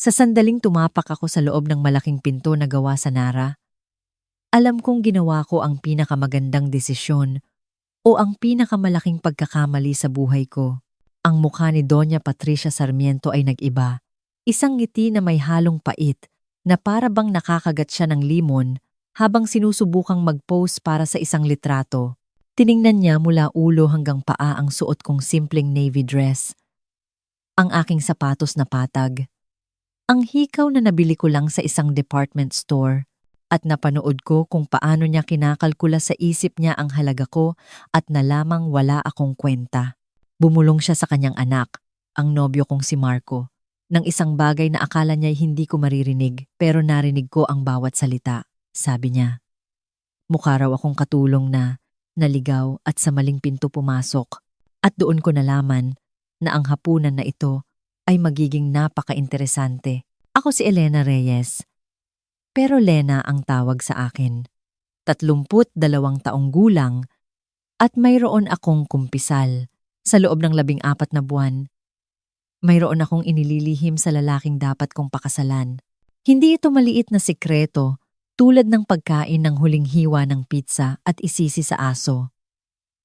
Sa sandaling tumapak ako sa loob ng malaking pinto na gawa sa Nara, alam kong ginawa ko ang pinakamagandang desisyon o ang pinakamalaking pagkakamali sa buhay ko. Ang mukha ni Doña Patricia Sarmiento ay nag-iba. Isang ngiti na may halong pait na para bang nakakagat siya ng limon habang sinusubukang mag-pose para sa isang litrato. Tiningnan niya mula ulo hanggang paa ang suot kong simpleng navy dress, ang aking sapatos na patag, ang hikaw na nabili ko lang sa isang department store, at napanood ko kung paano niya kinakalkula sa isip niya ang halaga ko at nalamang wala akong kwenta. Bumulong siya sa kanyang anak, ang nobyo kong si Marco, ng isang bagay na akala niya hindi ko maririnig pero narinig ko ang bawat salita. Sabi niya, mukha raw akong katulong na naligaw at sa maling pinto pumasok, at doon ko nalaman na ang hapunan na ito ay magiging napaka-interesante. Ako si Elena Reyes, pero Lena ang tawag sa akin. 32 taong gulang at mayroon akong kumpisal. Sa loob ng 14 na buwan, mayroon akong inililihim sa lalaking dapat kong pakasalan. Hindi ito maliit na sikreto tulad ng pagkain ng huling hiwa ng pizza at isisi sa aso.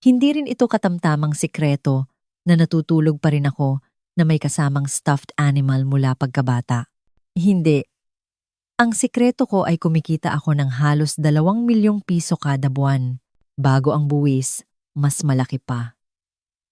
Hindi rin ito katamtamang sikreto na natutulog pa rin ako na may kasamang stuffed animal mula pagkabata. Hindi. Ang sikreto ko ay kumikita ako ng halos 2 milyong piso kada buwan. Bago ang buwis, mas malaki pa.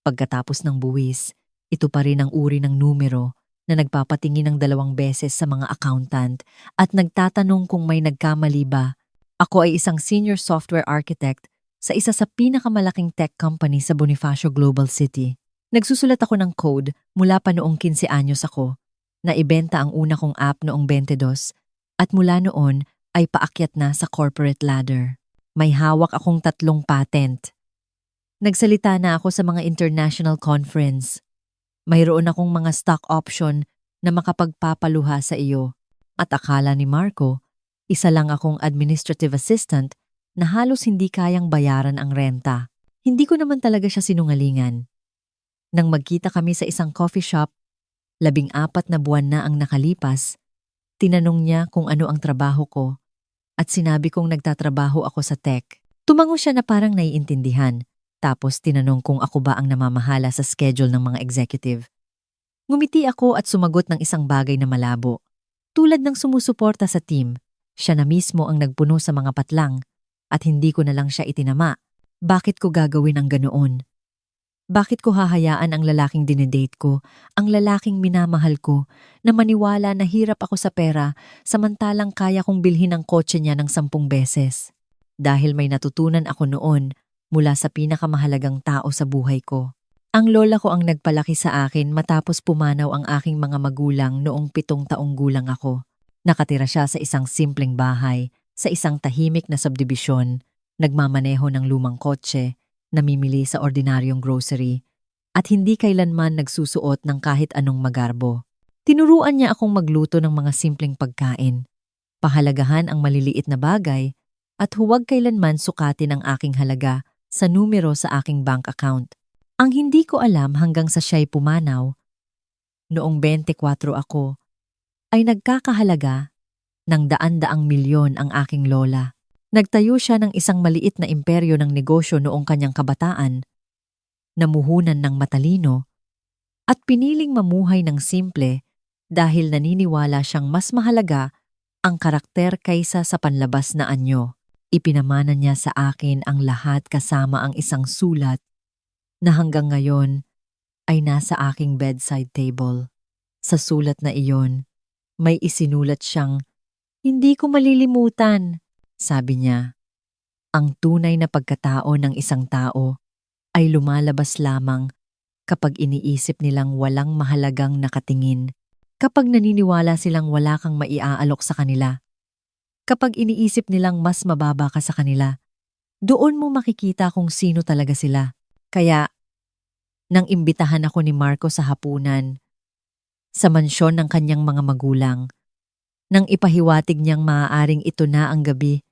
Pagkatapos ng buwis, ito pa rin ang uri ng numero na nagpapatingin ng 2 beses sa mga accountant at nagtatanong kung may nagkamali ba. Ako ay isang senior software architect sa isa sa pinakamalaking tech company sa Bonifacio Global City. Nagsusulat ako ng code mula pa noong 15 anyos ako. Naibenta ang una kong app noong 22 at mula noon ay paakyat na sa corporate ladder. May hawak akong 3 patent. Nagsalita na ako sa mga international conference. Mayroon akong mga stock option na makapagpapaluha sa iyo. At akala ni Marco, isa lang akong administrative assistant na halos hindi kayang bayaran ang renta. Hindi ko naman talaga siya sinungalingan. Nang magkita kami sa isang coffee shop, 14 na buwan na ang nakalipas, tinanong niya kung ano ang trabaho ko at sinabi kong nagtatrabaho ako sa tech. Tumango siya na parang naiintindihan. Tapos tinanong kung ako ba ang namamahala sa schedule ng mga executive. Ngumiti ako at sumagot ng isang bagay na malabo. Tulad ng sumusuporta sa team, siya na mismo ang nagpuno sa mga patlang at hindi ko na lang siya itinama. Bakit ko gagawin ang ganoon? Bakit ko hahayaan ang lalaking dinedate ko, ang lalaking minamahal ko, na maniwala na hirap ako sa pera samantalang kaya kong bilhin ang kotse niya ng 10 beses? Dahil may natutunan ako noon mula sa pinakamahalagang tao sa buhay ko. Ang lola ko ang nagpalaki sa akin matapos pumanaw ang aking mga magulang noong 7 taong gulang ako. Nakatira siya sa isang simpleng bahay, sa isang tahimik na subdibisyon, nagmamaneho ng lumang kotse, namimili sa ordinaryong grocery, at hindi kailanman nagsusuot ng kahit anong magarbo. Tinuruan niya akong magluto ng mga simpleng pagkain, pahalagahan ang maliliit na bagay, at huwag kailanman sukatin ang aking halaga sa numero sa aking bank account. Ang hindi ko alam hanggang sa siya'y pumanaw, noong 24 ako, ay nagkakahalaga ng daan-daang milyon ang aking lola. Nagtayo siya ng isang maliit na imperyo ng negosyo noong kanyang kabataan, namuhunan ng matalino, at piniling mamuhay ng simple dahil naniniwala siyang mas mahalaga ang karakter kaysa sa panlabas na anyo. Ipinamana niya sa akin ang lahat kasama ang isang sulat na hanggang ngayon ay nasa aking bedside table. Sa sulat na iyon, may isinulat siyang, "Hindi ko malilimutan," sabi niya. Ang tunay na pagkatao ng isang tao ay lumalabas lamang kapag iniisip nilang walang mahalagang nakatingin, kapag naniniwala silang wala kang maiaalok sa kanila. Kapag iniisip nilang mas mababa ka sa kanila, doon mo makikita kung sino talaga sila. Kaya, nang imbitahan ako ni Marco sa hapunan, sa mansyon ng kanyang mga magulang, nang ipahiwatig niyang maaaring ito na ang gabi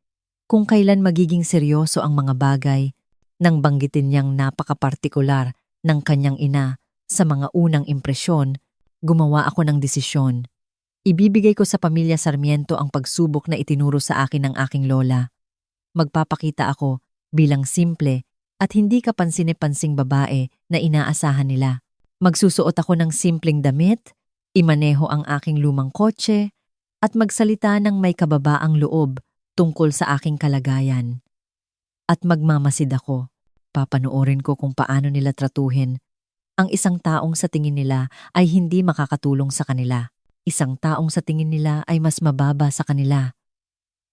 kung kailan magiging seryoso ang mga bagay, nang banggitin niyang napakapartikular ng kanyang ina sa mga unang impresyon, gumawa ako ng desisyon. Ibibigay ko sa pamilya Sarmiento ang pagsubok na itinuro sa akin ng aking lola. Magpapakita ako bilang simple at hindi kapansin-pansing babae na inaasahan nila. Magsusuot ako ng simpleng damit, imaneho ang aking lumang kotse, at magsalita ng may kababaang loob tungkol sa aking kalagayan. At magmamasid ako. Papanoorin ko kung paano nila tratuhin ang isang taong sa tingin nila ay hindi makakatulong sa kanila. Isang taong sa tingin nila ay mas mababa sa kanila.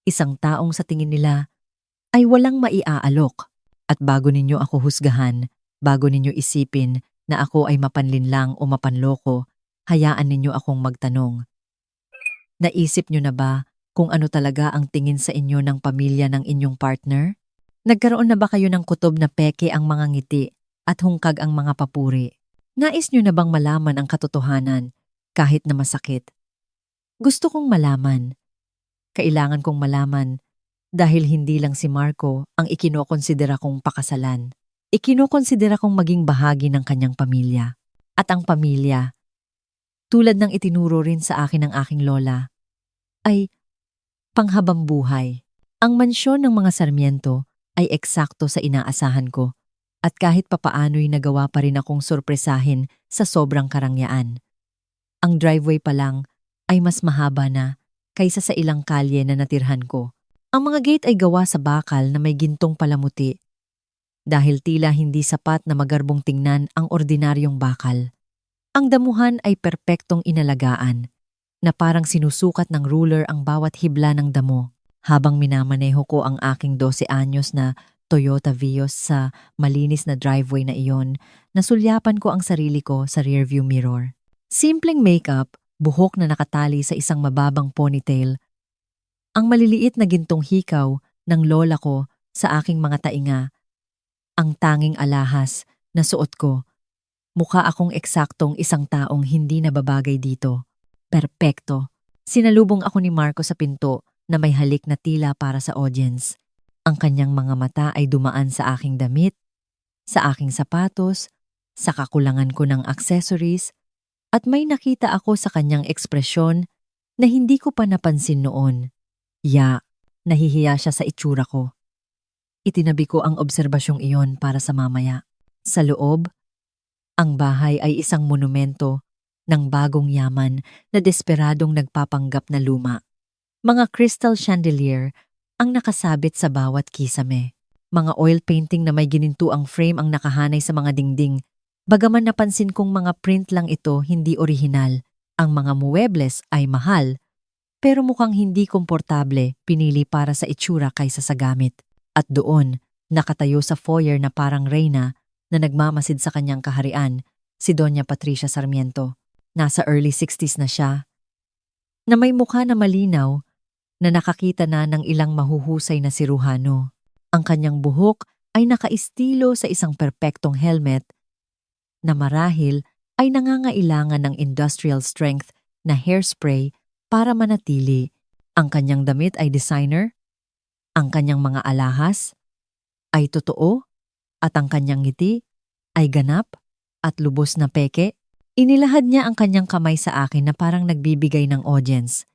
Isang taong sa tingin nila ay walang maiaalok. At bago ninyo ako husgahan, bago ninyo isipin na ako ay mapanlinlang o mapanloko, hayaan ninyo akong magtanong. Naisip nyo na ba kung ano talaga ang tingin sa inyo ng pamilya ng inyong partner? Nagkaroon na ba kayo ng kutob na peke ang mga ngiti at hungkag ang mga papuri? Nais nyo na bang malaman ang katotohanan kahit na masakit? Gusto kong malaman. Kailangan kong malaman dahil hindi lang si Marco ang ikinokonsidera kong pakasalan. Ikinokonsidera kong maging bahagi ng kanyang pamilya. At ang pamilya, tulad ng itinuro rin sa akin ng aking lola, ay panghabang buhay. Ang mansyon ng mga Sarmiento ay eksakto sa inaasahan ko at kahit papaano'y nagawa pa rin akong sorpresahin sa sobrang karangyaan. Ang driveway pa lang ay mas mahaba na kaysa sa ilang kalye na natirhan ko. Ang mga gate ay gawa sa bakal na may gintong palamuti dahil tila hindi sapat na magarbong tingnan ang ordinaryong bakal. Ang damuhan ay perpektong inalagaan na parang sinusukat ng ruler ang bawat hibla ng damo. Habang minamaneho ko ang aking 12 anyos na Toyota Vios sa malinis na driveway na iyon, nasulyapan ko ang sarili ko sa rearview mirror. Simpleng makeup, buhok na nakatali sa isang mababang ponytail, ang maliliit na gintong hikaw ng lola ko sa aking mga tainga, ang tanging alahas na suot ko. Mukha akong eksaktong isang taong hindi nababagay dito. Perpekto. Sinalubong ako ni Marco sa pinto na may halik na tila para sa audience. Ang kanyang mga mata ay dumaan sa aking damit, sa aking sapatos, sa kakulangan ko ng accessories, at may nakita ako sa kanyang ekspresyon na hindi ko pa napansin noon. Nahihiya siya sa itsura ko. Itinabi ko ang obserbasyong iyon para sa mamaya. Sa loob, ang bahay ay isang monumento ng bagong yaman na desperadong nagpapanggap na luma. Mga crystal chandelier ang nakasabit sa bawat kisame. Mga oil painting na may ginintuang frame ang nakahanay sa mga dingding. Bagaman napansin kong mga print lang ito, hindi orihinal. Ang mga muebles ay mahal, pero mukhang hindi komportable, pinili para sa itsura kaysa sa gamit. At doon, nakatayo sa foyer na parang reyna na nagmamasid sa kanyang kaharian, si Doña Patricia Sarmiento. Nasa early 60s na siya, na may mukha na malinaw, na nakakita na ng ilang mahuhusay na siruhano. Ang kanyang buhok ay nakaistilo sa isang perpektong helmet na marahil ay nangangailangan ng industrial strength na hairspray para manatili. Ang kanyang damit ay designer, ang kanyang mga alahas ay totoo, at ang kanyang ngiti ay ganap at lubos na peke. Inilahad niya ang kanyang kamay sa akin na parang nagbibigay ng audience.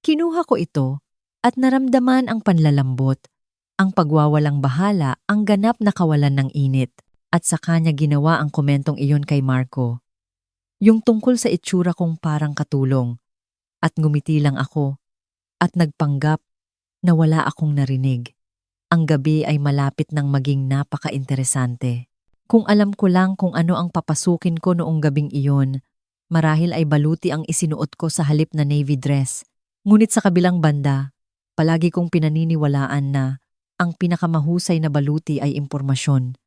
Kinuha ko ito at naramdaman ang panlalambot, ang pagwawalang bahala, ang ganap na kawalan ng init. At sa kanya ginawa ang komentong iyon kay Marco. Yung tungkol sa itsura kong parang katulong. At ngumiti lang ako at nagpanggap na wala akong narinig. Ang gabi ay malapit ng maging napaka-interesante. Kung alam ko lang kung ano ang papasukin ko noong gabing iyon, marahil ay baluti ang isinuot ko sa halip na navy dress. Ngunit sa kabilang banda, palagi kong pinaniniwalaan na ang pinakamahusay na baluti ay impormasyon.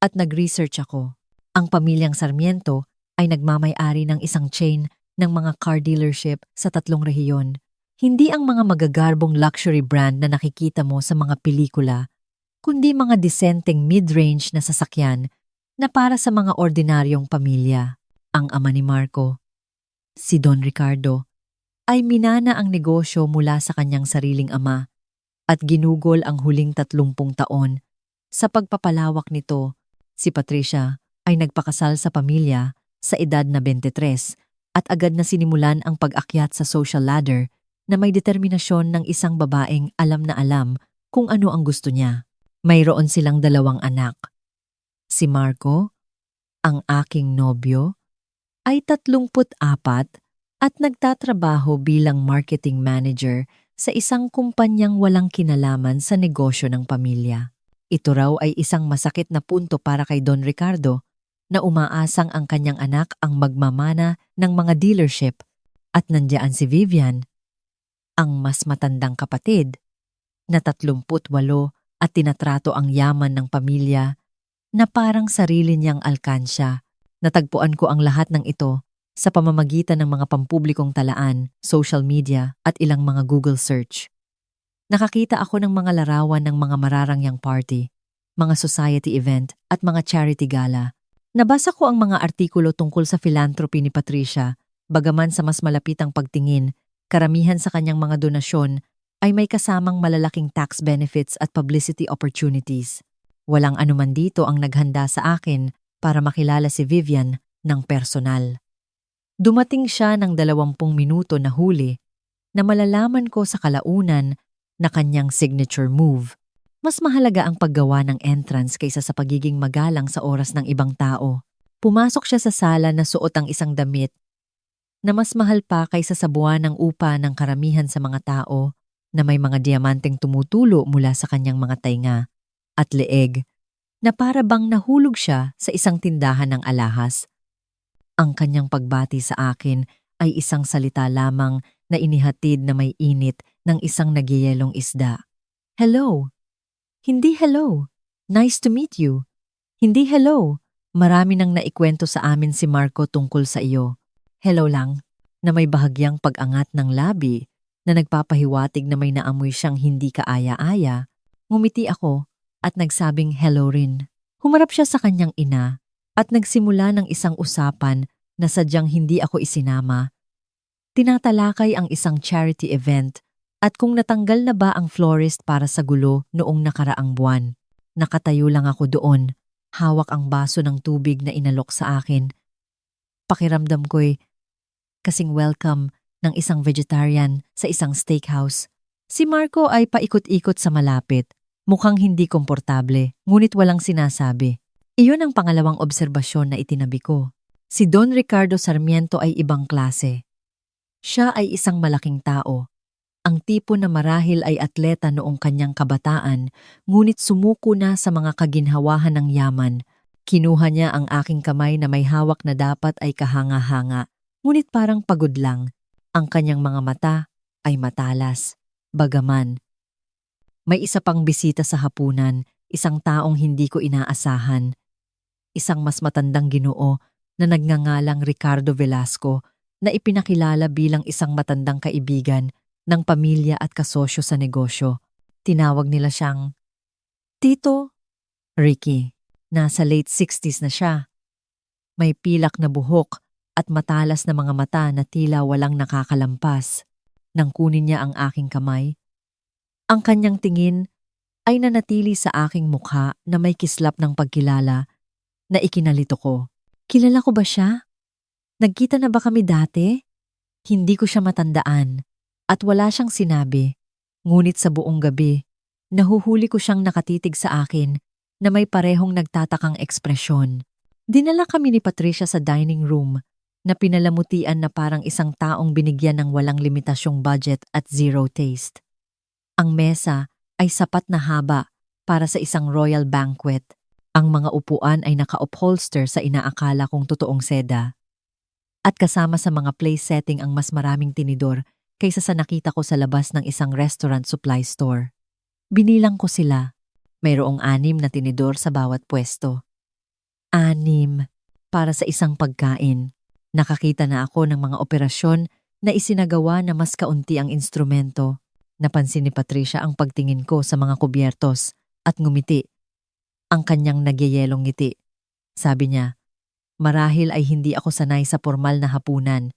At nag-research ako. Ang pamilyang Sarmiento ay nagmamay-ari ng isang chain ng mga car dealership sa 3 rehiyon. Hindi ang mga magagarbong luxury brand na nakikita mo sa mga pelikula, kundi mga disenteng mid-range na sasakyan na para sa mga ordinaryong pamilya. Ang ama ni Marco, si Don Ricardo, ay minana ang negosyo mula sa kanyang sariling ama at ginugol ang huling 30 taon. Sa pagpapalawak nito, si Patricia ay nagpakasal sa pamilya sa edad na 23 at agad na sinimulan ang pag-akyat sa social ladder na may determinasyon ng isang babaeng alam na alam kung ano ang gusto niya. Mayroon silang 2 anak. Si Marco, ang aking nobyo, ay 34 at nagtatrabaho bilang marketing manager sa isang kumpanyang walang kinalaman sa negosyo ng pamilya. Ito raw ay isang masakit na punto para kay Don Ricardo na umaasang ang kanyang anak ang magmamana ng mga dealership at nandiyan si Vivian, ang mas matandang kapatid, na 38 at tinatrato ang yaman ng pamilya na parang sarili niyang alkansya. Natagpuan ko ang lahat ng ito sa pamamagitan ng mga pampublikong talaan, social media at ilang mga Google search. Nakakita ako ng mga larawan ng mga mararangyang party, mga society event at mga charity gala. Nabasa ko ang mga artikulo tungkol sa philanthropy ni Patricia, bagaman sa mas malapitang pagtingin, karamihan sa kanyang mga donasyon ay may kasamang malalaking tax benefits at publicity opportunities. Walang anuman dito ang naghanda sa akin para makilala si Vivian ng personal. Dumating siya ng 20 minuto na huli na malalaman ko sa kalaunan na kanyang signature move. Mas mahalaga ang paggawa ng entrance kaysa sa pagiging magalang sa oras ng ibang tao. Pumasok siya sa sala na suot ang isang damit na mas mahal pa kaysa sa buwan ng upa ng karamihan sa mga tao na may mga diamanteng tumutulo mula sa kanyang mga tainga at leeg na para bang nahulog siya sa isang tindahan ng alahas. Ang kanyang pagbati sa akin ay isang salita lamang na inihatid na may init ng isang nagyayelong isda. Hello. Hindi hello. Nice to meet you. Hindi hello. Marami nang naikwento sa amin si Marco tungkol sa iyo. Hello lang, na may bahagyang pag-angat ng labi na nagpapahiwatig na may naamoy siyang hindi kaaya-aya. Ngumiti ako at nagsabing hello rin. Humarap siya sa kanyang ina at nagsimula ng isang usapan na sadyang hindi ako isinama. Tinatalakay ang isang charity event at kung natanggal na ba ang florist para sa gulo noong nakaraang buwan. Nakatayo lang ako doon, hawak ang baso ng tubig na inalok sa akin. Pakiramdam ko'y kasing welcome ng isang vegetarian sa isang steakhouse. Si Marco ay paikot-ikot sa malapit. Mukhang hindi komportable, ngunit walang sinasabi. Iyon ang pangalawang obserbasyon na itinabi ko. Si Don Ricardo Sarmiento ay ibang klase. Siya ay isang malaking tao. Ang tipo na marahil ay atleta noong kanyang kabataan, ngunit sumuko na sa mga kaginhawahan ng yaman. Kinuha niya ang aking kamay na may hawak na dapat ay kahanga-hanga, ngunit parang pagod lang. Ang kanyang mga mata ay matalas. Bagaman, may isa pang bisita sa hapunan, isang taong hindi ko inaasahan. Isang mas matandang Ginoo na nagngangalang Ricardo Velasco na ipinakilala bilang isang matandang kaibigan ng pamilya at kasosyo sa negosyo. Tinawag nila siyang Tito Ricky. Nasa late 60s na siya. May pilak na buhok at matalas na mga mata na tila walang nakakalampas. Nang kunin niya ang aking kamay, ang kanyang tingin ay nanatili sa aking mukha na may kislap ng pagkilala na ikinalito ko. Kilala ko ba siya? Nagkita na ba kami dati? Hindi ko siya matandaan at wala siyang sinabi. Ngunit sa buong gabi, nahuhuli ko siyang nakatitig sa akin na may parehong nagtatakang ekspresyon. Dinala kami ni Patricia sa dining room na pinalamutian na parang isang taong binigyan ng walang limitasyong budget at zero taste. Ang mesa ay sapat na haba para sa isang royal banquet. Ang mga upuan ay naka-upholster sa inaakala kong totoong seda. At kasama sa mga place setting ang mas maraming tinidor kaysa sa nakita ko sa labas ng isang restaurant supply store. Binilang ko sila. Mayroong 6 na tinidor sa bawat pwesto. 6 para sa isang pagkain. Nakakita na ako ng mga operasyon na isinagawa na mas kaunti ang instrumento. Napansin ni Patricia ang pagtingin ko sa mga kubyertos at ngumiti. Ang kanyang nagyayelong ngiti. Sabi niya, marahil ay hindi ako sanay sa formal na hapunan.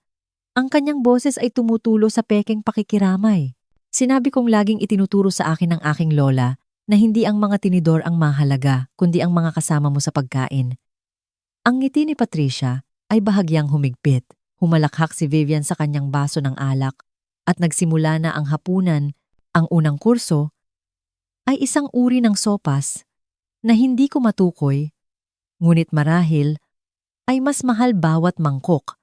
Ang kanyang boses ay tumutulo sa pekeng pakikiramay. Sinabi kong laging itinuturo sa akin ng aking lola na hindi ang mga tinidor ang mahalaga kundi ang mga kasama mo sa pagkain. Ang ngiti ni Patricia ay bahagyang humigpit. Humalakhak si Vivian sa kanyang baso ng alak at nagsimula na ang hapunan. Ang unang kurso ay isang uri ng sopas na hindi ko matukoy, ngunit marahil ay mas mahal bawat mangkok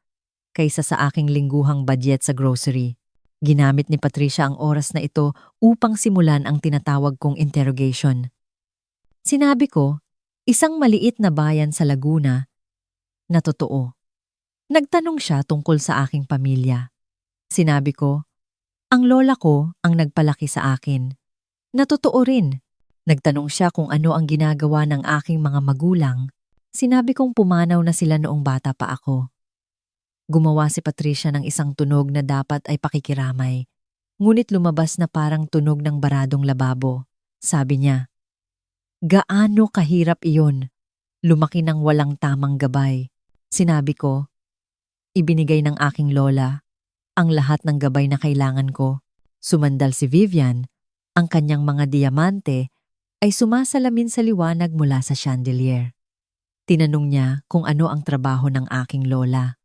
kaysa sa aking lingguhang budget sa grocery. Ginamit ni Patricia ang oras na ito upang simulan ang tinatawag kong interrogation. Sinabi ko, isang maliit na bayan sa Laguna na totoo. Nagtanong siya tungkol sa aking pamilya. Sinabi ko, ang lola ko ang nagpalaki sa akin. Na totoo rin. Nagtanong siya kung ano ang ginagawa ng aking mga magulang. Sinabi kong pumanaw na sila noong bata pa ako. Gumawa si Patricia ng isang tunog na dapat ay pakikiramay. Ngunit lumabas na parang tunog ng baradong lababo. Sabi niya, gaano kahirap iyon? Lumaki ng walang tamang gabay. Sinabi ko, ibinigay ng aking lola ang lahat ng gabay na kailangan ko. Sumandal si Vivian, ang kanyang mga diamante ay sumasalamin sa liwanag mula sa chandelier. Tinanong niya kung ano ang trabaho ng aking lola.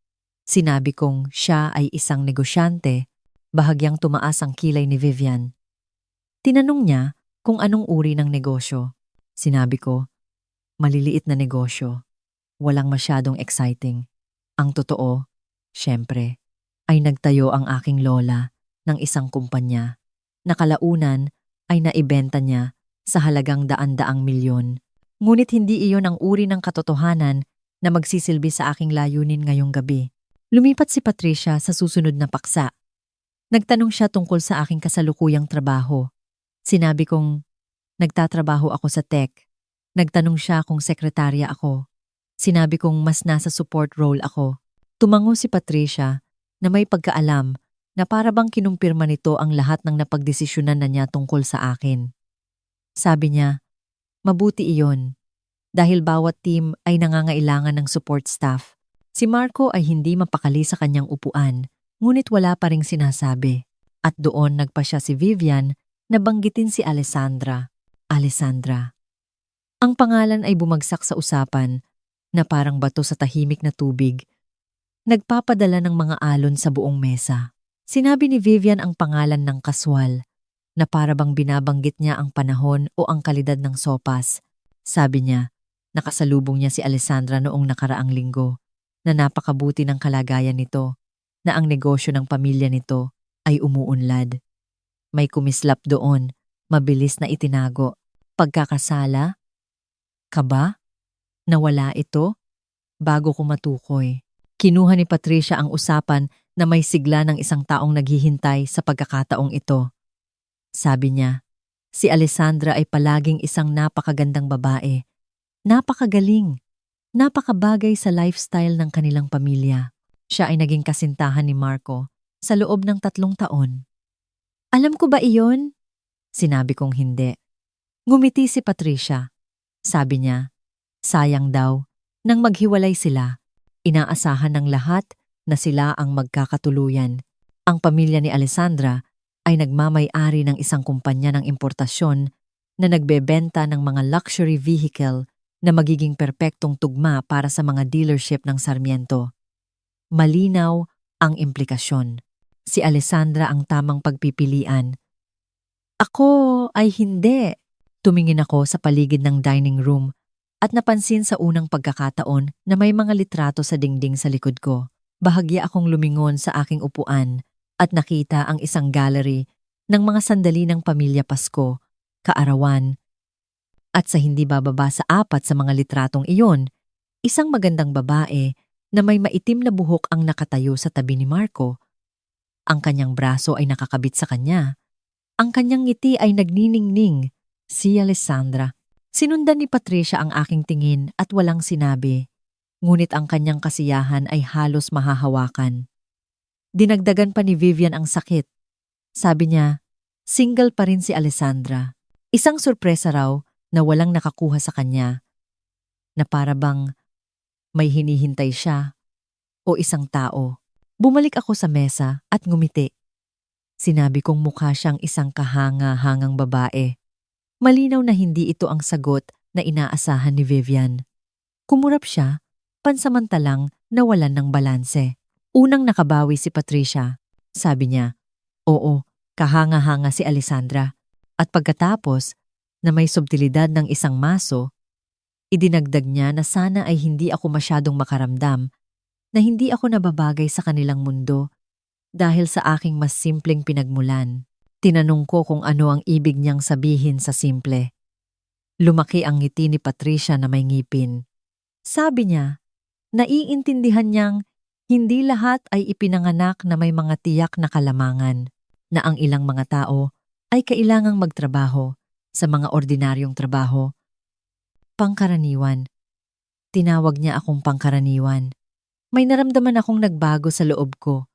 Sinabi kong siya ay isang negosyante, bahagyang tumaas ang kilay ni Vivian. Tinanong niya kung anong uri ng negosyo. Sinabi ko, maliliit na negosyo. Walang masyadong exciting. Ang totoo, syempre, ay nagtayo ang aking lola ng isang kumpanya na kalaunan ay naibenta niya sa halagang daan-daang milyon. Ngunit hindi iyon ang uri ng katotohanan na magsisilbi sa aking layunin ngayong gabi. Lumipat si Patricia sa susunod na paksa. Nagtanong siya tungkol sa aking kasalukuyang trabaho. Sinabi kong, nagtatrabaho ako sa tech. Nagtanong siya kung sekretarya ako. Sinabi kong mas nasa support role ako. Tumango si Patricia na may pagkaalam na para bang kinumpirma nito ang lahat ng napagdesisyonan na niya tungkol sa akin. Sabi niya, mabuti iyon dahil bawat team ay nangangailangan ng support staff. Si Marco ay hindi mapakali sa kanyang upuan, ngunit wala pa ring sinasabi. At doon nagpa siya si Vivian na banggitin si Alessandra. Alessandra. Ang pangalan ay bumagsak sa usapan na parang bato sa tahimik na tubig. Nagpapadala ng mga alon sa buong mesa. Sinabi ni Vivian ang pangalan ng kaswal na para bang binabanggit niya ang panahon o ang kalidad ng sopas. Sabi niya, nakasalubong niya si Alessandra noong nakaraang linggo. Na napakabuti ng kalagayan nito, na ang negosyo ng pamilya nito ay umuunlad. May kumislap doon, mabilis na itinago. Pagkakasala? Kaba? Nawala ito? Bago ko matukoy. Kinuha ni Patricia ang usapan na may sigla ng isang taong naghihintay sa pagkakataong ito. Sabi niya, si Alessandra ay palaging isang napakagandang babae. Napakagaling. Napakabagay sa lifestyle ng kanilang pamilya. Siya ay naging kasintahan ni Marco sa loob ng 3 taon. Alam ko ba iyon? Sinabi kong hindi. Ngumiti si Patricia. Sabi niya, sayang daw, nang maghiwalay sila, inaasahan ng lahat na sila ang magkakatuluyan. Ang pamilya ni Alessandra ay nagmamay-ari ng isang kumpanya ng importasyon na nagbebenta ng mga luxury vehicle na magiging perpektong tugma para sa mga dealership ng Sarmiento. Malinaw ang implikasyon. Si Alessandra ang tamang pagpipilian. Ako ay hindi. Tumingin ako sa paligid ng dining room at napansin sa unang pagkakataon na may mga litrato sa dingding sa likod ko. Bahagya akong lumingon sa aking upuan at nakita ang isang gallery ng mga sandali ng pamilya Pasko, kaarawan, at sa hindi bababa sa 4 sa mga litratong iyon, isang magandang babae na may maitim na buhok ang nakatayo sa tabi ni Marco. Ang kanyang braso ay nakakabit sa kanya. Ang kanyang ngiti ay nagniningning. Si Alessandra. Sinundan ni Patricia ang aking tingin at walang sinabi. Ngunit ang kanyang kasiyahan ay halos mahahawakan. Dinagdagan pa ni Vivian ang sakit. Sabi niya, single pa rin si Alessandra. Isang sorpresa raw na walang nakakuha sa kanya, na para bang may hinihintay siya o isang tao. Bumalik ako sa mesa at ngumiti. Sinabi kong mukha siyang isang kahanga-hangang babae. Malinaw na hindi ito ang sagot na inaasahan ni Vivian. Kumurap siya, pansamantalang nawalan ng balanse. Unang nakabawi si Patricia. Sabi niya, oo, kahanga-hanga si Alessandra. At pagkatapos, na may subtilidad ng isang maso, idinagdag niya na sana ay hindi ako masyadong makaramdam, na hindi ako nababagay sa kanilang mundo dahil sa aking mas simpleng pinagmulan. Tinanong ko kung ano ang ibig niyang sabihin sa simple. Lumaki ang ngiti ni Patricia na may ngipin. Sabi niya, naiintindihan niyang hindi lahat ay ipinanganak na may mga tiyak na kalamangan, na ang ilang mga tao ay kailangang magtrabaho sa mga ordinaryong trabaho. Pangkaraniwan. Tinawag niya akong pangkaraniwan. May naramdaman akong nagbago sa loob ko,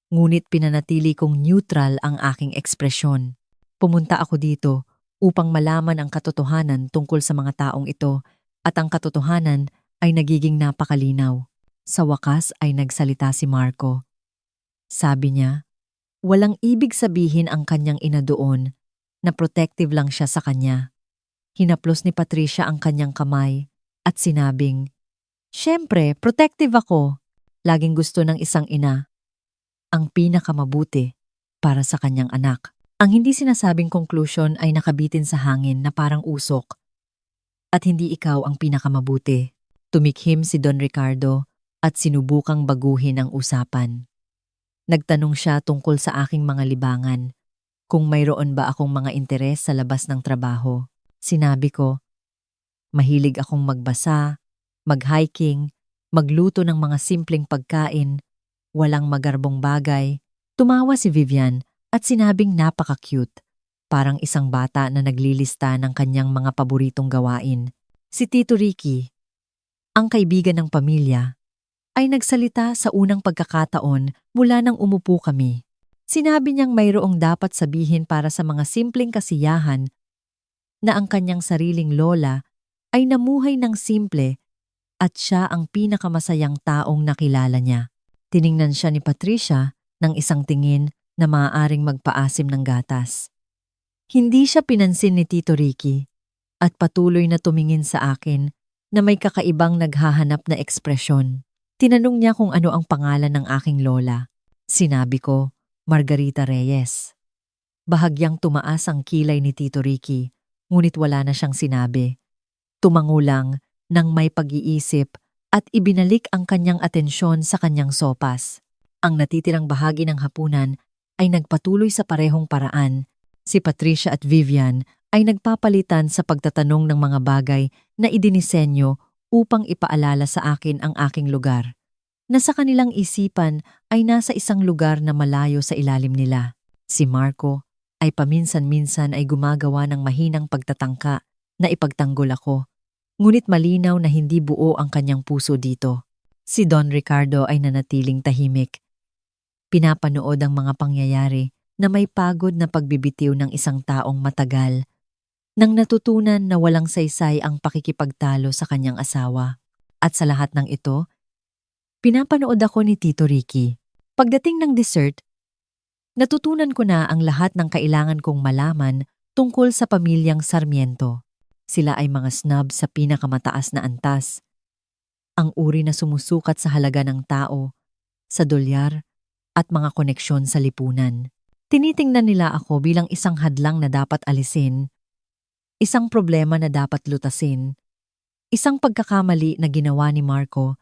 ngunit pinanatili kong neutral ang aking ekspresyon. Pumunta ako dito upang malaman ang katotohanan tungkol sa mga taong ito, at ang katotohanan ay nagiging napakalinaw. Sa wakas ay nagsalita si Marco. Sabi niya, walang ibig sabihin ang kanyang ina doon na protective lang siya sa kanya. Hinaplos ni Patricia ang kanyang kamay at sinabing, "Siyempre, protective ako. Laging gusto ng isang ina ang pinakamabuti para sa kanyang anak." Ang hindi sinasabing conclusion ay nakabitin sa hangin na parang usok. At hindi ikaw ang pinakamabuti. Tumikhim si Don Ricardo at sinubukang baguhin ang usapan. Nagtanong siya tungkol sa aking mga libangan, kung mayroon ba akong mga interes sa labas ng trabaho. Sinabi ko, mahilig akong magbasa, mag-hiking, magluto ng mga simpleng pagkain, walang magarbong bagay. Tumawa si Vivian at sinabing napaka-cute, parang isang bata na naglilista ng kanyang mga paboritong gawain. Si Tito Ricky, ang kaibigan ng pamilya, ay nagsalita sa unang pagkakataon mula nang umupo kami. Sinabi niyang mayroong dapat sabihin para sa mga simpleng kasiyahan, na ang kanyang sariling lola ay namuhay ng simple at siya ang pinakamasayang taong nakilala niya. Tiningnan siya ni Patricia ng isang tingin na maaaring magpaasim ng gatas. Hindi siya pinansin ni Tito Ricky at patuloy na tumingin sa akin na may kakaibang naghahanap na ekspresyon. Tinanong niya kung ano ang pangalan ng aking lola. Sinabi ko, Margarita Reyes. Bahagyang tumaas ang kilay ni Tito Ricky, ngunit wala na siyang sinabi. Tumango lang nang may pag-iisip at ibinalik ang kanyang atensyon sa kanyang sopas. Ang natitirang bahagi ng hapunan ay nagpatuloy sa parehong paraan. Si Patricia at Vivian ay nagpapalitan sa pagtatanong ng mga bagay na idinisenyo upang ipaalala sa akin ang aking lugar, na sa kanilang isipan ay nasa isang lugar na malayo sa ilalim nila. Si Marco ay paminsan-minsan ay gumagawa ng mahinang pagtatangka na ipagtanggol ako, ngunit malinaw na hindi buo ang kanyang puso dito. Si Don Ricardo ay nanatiling tahimik. Pinapanood ang mga pangyayari na may pagod na pagbibitiw ng isang taong matagal, nang natutunan na walang saysay ang pakikipagtalo sa kanyang asawa. At sa lahat ng ito, pinapanood ako ni Tito Ricky. Pagdating ng dessert, natutunan ko na ang lahat ng kailangan kong malaman tungkol sa pamilyang Sarmiento. Sila ay mga snob sa pinakamataas na antas. Ang uri na sumusukat sa halaga ng tao, sa dolyar, at mga koneksyon sa lipunan. Tinitingnan nila ako bilang isang hadlang na dapat alisin, isang problema na dapat lutasin, isang pagkakamali na ginawa ni Marco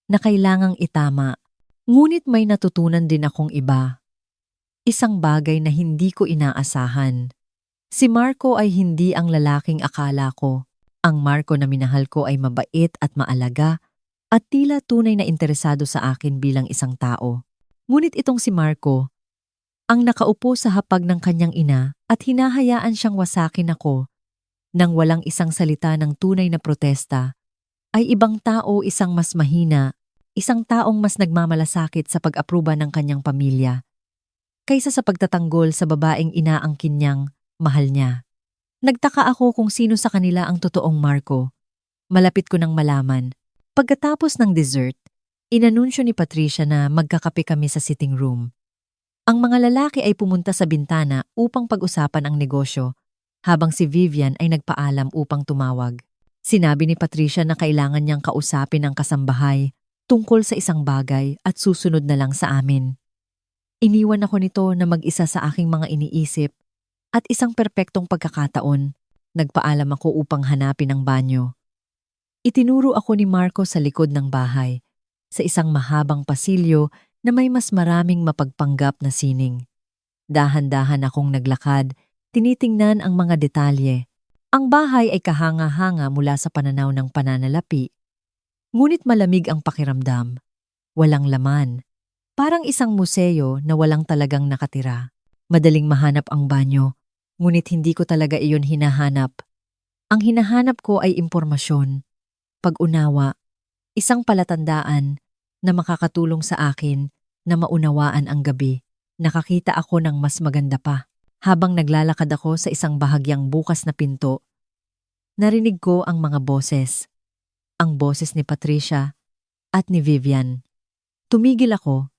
na kailangang itama. Ngunit may natutunan din akong iba. Isang bagay na hindi ko inaasahan. Si Marco ay hindi ang lalaking akala ko. Ang Marco na minahal ko ay mabait at maalaga at tila tunay na interesado sa akin bilang isang tao. Ngunit itong si Marco, ang nakaupo sa hapag ng kanyang ina at hinahayaan siyang wasakin ako nang walang isang salita ng tunay na protesta, ay ibang tao, isang mas mahina, isang taong mas nagmamalasakit sa pag-apruba ng kanyang pamilya kaysa sa pagtatanggol sa babaeng inaangkin niyang mahal niya. Nagtaka ako kung sino sa kanila ang totoong Marco. Malapit ko nang malaman. Pagkatapos ng dessert, inanunsyo ni Patricia na magkakape kami sa sitting room. Ang mga lalaki ay pumunta sa bintana upang pag-usapan ang negosyo, habang si Vivian ay nagpaalam upang tumawag. Sinabi ni Patricia na kailangan niyang kausapin ang kasambahay tungkol sa isang bagay at susunod na lang sa amin. Iniwan ako nito na mag-isa sa aking mga iniisip at isang perpektong pagkakataon, nagpaalam ako upang hanapin ang banyo. Itinuro ako ni Marco sa likod ng bahay, sa isang mahabang pasilyo na may mas maraming mapagpanggap na sining. Dahan-dahan akong naglakad, tinitingnan ang mga detalye. Ang bahay ay kahanga-hanga mula sa pananaw ng pananalapi. Ngunit malamig ang pakiramdam. Walang laman. Parang isang museo na walang talagang nakatira. Madaling mahanap ang banyo, ngunit hindi ko talaga iyon hinahanap. Ang hinahanap ko ay impormasyon, pag-unawa, isang palatandaan na makakatulong sa akin na maunawaan ang gabi. Nakakita ako ng mas maganda pa. Habang naglalakad ako sa isang bahagyang bukas na pinto, narinig ko ang mga boses. Ang boses ni Patricia at ni Vivian. Tumigil ako.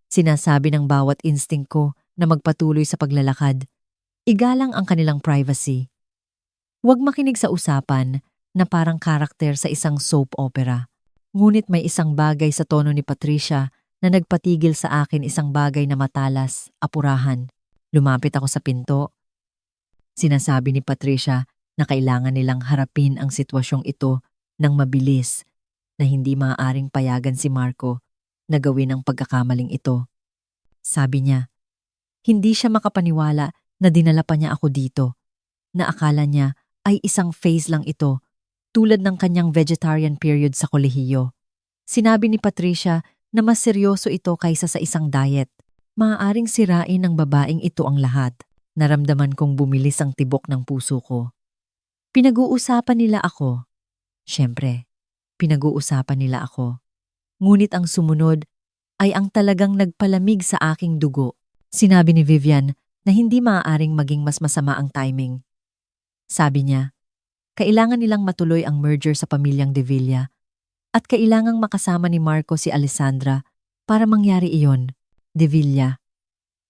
Sinasabi ng bawat instinct ko na magpatuloy sa paglalakad. Igalang ang kanilang privacy. Huwag makinig sa usapan na parang karakter sa isang soap opera. Ngunit may isang bagay sa tono ni Patricia na nagpatigil sa akin, isang bagay na matalas, apurahan. Lumapit ako sa pinto. Sinasabi ni Patricia na kailangan nilang harapin ang sitwasyong ito ng mabilis, na hindi maaaring payagan si Marco na gawin ang pagkakamaling ito. Sabi niya, hindi siya makapaniwala na dinala pa niya ako dito, na akala niya ay isang phase lang ito, tulad ng kanyang vegetarian period sa kolehiyo. Sinabi ni Patricia na mas seryoso ito kaysa sa isang diet. Maaaring sirain ng babaeng ito ang lahat. Naramdaman kong bumilis ang tibok ng puso ko. Pinag-uusapan nila ako. Siyempre, pinag-uusapan nila ako. Ngunit ang sumunod ay ang talagang nagpalamig sa aking dugo. Sinabi ni Vivian na hindi maaaring maging mas masama ang timing. Sabi niya, kailangan nilang matuloy ang merger sa pamilyang De Villa at kailangang makasama ni Marco si Alessandra para mangyari iyon. De Villa.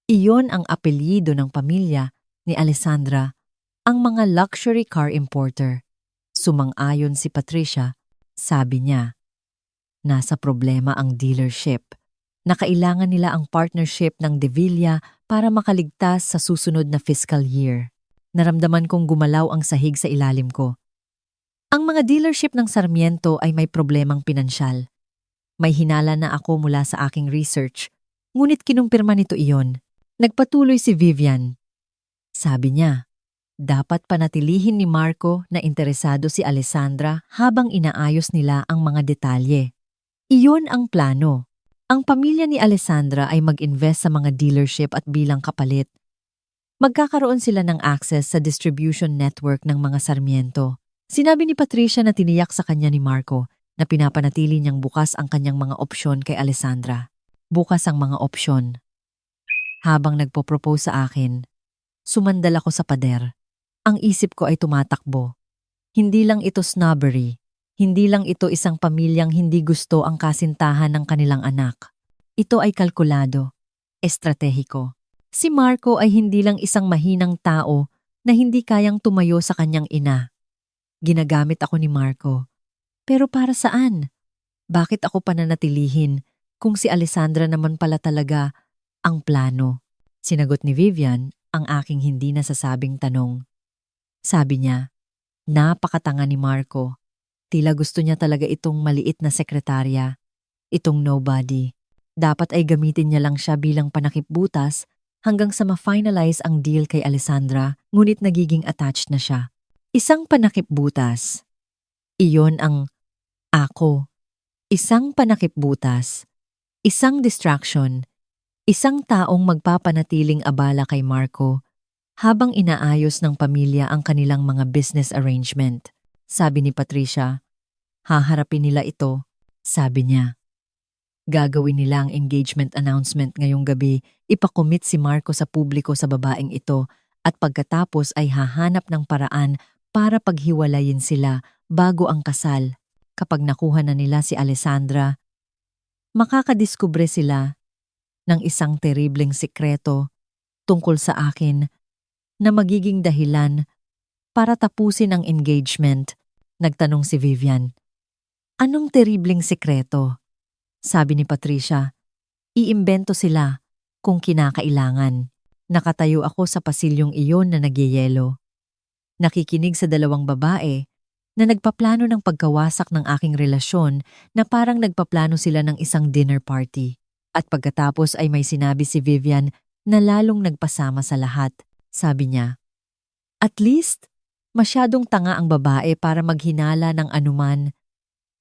Iyon ang apelyido ng pamilya ni Alessandra, ang mga luxury car importer. Sumang-ayon si Patricia, sabi niya, nasa problema ang dealership, na kailangan nila ang partnership ng De Villa para makaligtas sa susunod na fiscal year. Naramdaman kong gumalaw ang sahig sa ilalim ko. Ang mga dealership ng Sarmiento ay may problemang pinansyal. May hinala na ako mula sa aking research, ngunit kinumpirma nito iyon. Nagpatuloy si Vivian. Sabi niya, dapat panatilihin ni Marco na interesado si Alessandra habang inaayos nila ang mga detalye. Iyon ang plano. Ang pamilya ni Alessandra ay mag-invest sa mga dealership at bilang kapalit, magkakaroon sila ng access sa distribution network ng mga Sarmiento. Sinabi ni Patricia na tiniyak sa kanya ni Marco na pinapanatili niyang bukas ang kanyang mga opsyon kay Alessandra. Bukas ang mga opsyon. Habang nagpo-propose sa akin, sumandal ako sa pader. Ang isip ko ay tumatakbo. Hindi lang ito snobbery. Hindi lang ito isang pamilyang hindi gusto ang kasintahan ng kanilang anak. Ito ay kalkulado, estratehiko. Si Marco ay hindi lang isang mahinang tao na hindi kayang tumayo sa kanyang ina. Ginagamit ako ni Marco. Pero para saan? Bakit ako pananatilihin kung si Alessandra naman pala talaga ang plano? Sinagot ni Vivian ang aking hindi nasasabing tanong. Sabi niya, napakatanga ni Marco. Tila gusto niya talaga itong maliit na sekretarya, itong nobody. Dapat ay gamitin niya lang siya bilang panakipbutas hanggang sa ma-finalize ang deal kay Alessandra, ngunit nagiging attached na siya. Isang panakipbutas. Iyon ang ako. Isang panakipbutas. Isang distraction. Isang taong magpapanatiling abala kay Marco habang inaayos ng pamilya ang kanilang mga business arrangement. Sabi ni Patricia, haharapin nila ito, sabi niya. Gagawin nila ang engagement announcement ngayong gabi, ipakomit si Marco sa publiko sa babaeng ito at pagkatapos ay hahanap ng paraan para paghiwalayin sila bago ang kasal. Kapag nakuha na nila si Alessandra, makakadiskubre sila ng isang terribleng sikreto tungkol sa akin na magiging dahilan para tapusin ang engagement, nagtanong si Vivian. Anong terribleng sekreto? Sabi ni Patricia. Iimbento sila kung kinakailangan. Nakatayo ako sa pasilyong iyon na nagyeyelo. Nakikinig sa dalawang babae na nagpaplano ng pagkawasak ng aking relasyon na parang nagpaplano sila ng isang dinner party. At pagkatapos ay may sinabi si Vivian na lalong nagpasama sa lahat. Sabi niya, "At least, masyadong tanga ang babae para maghinala ng anuman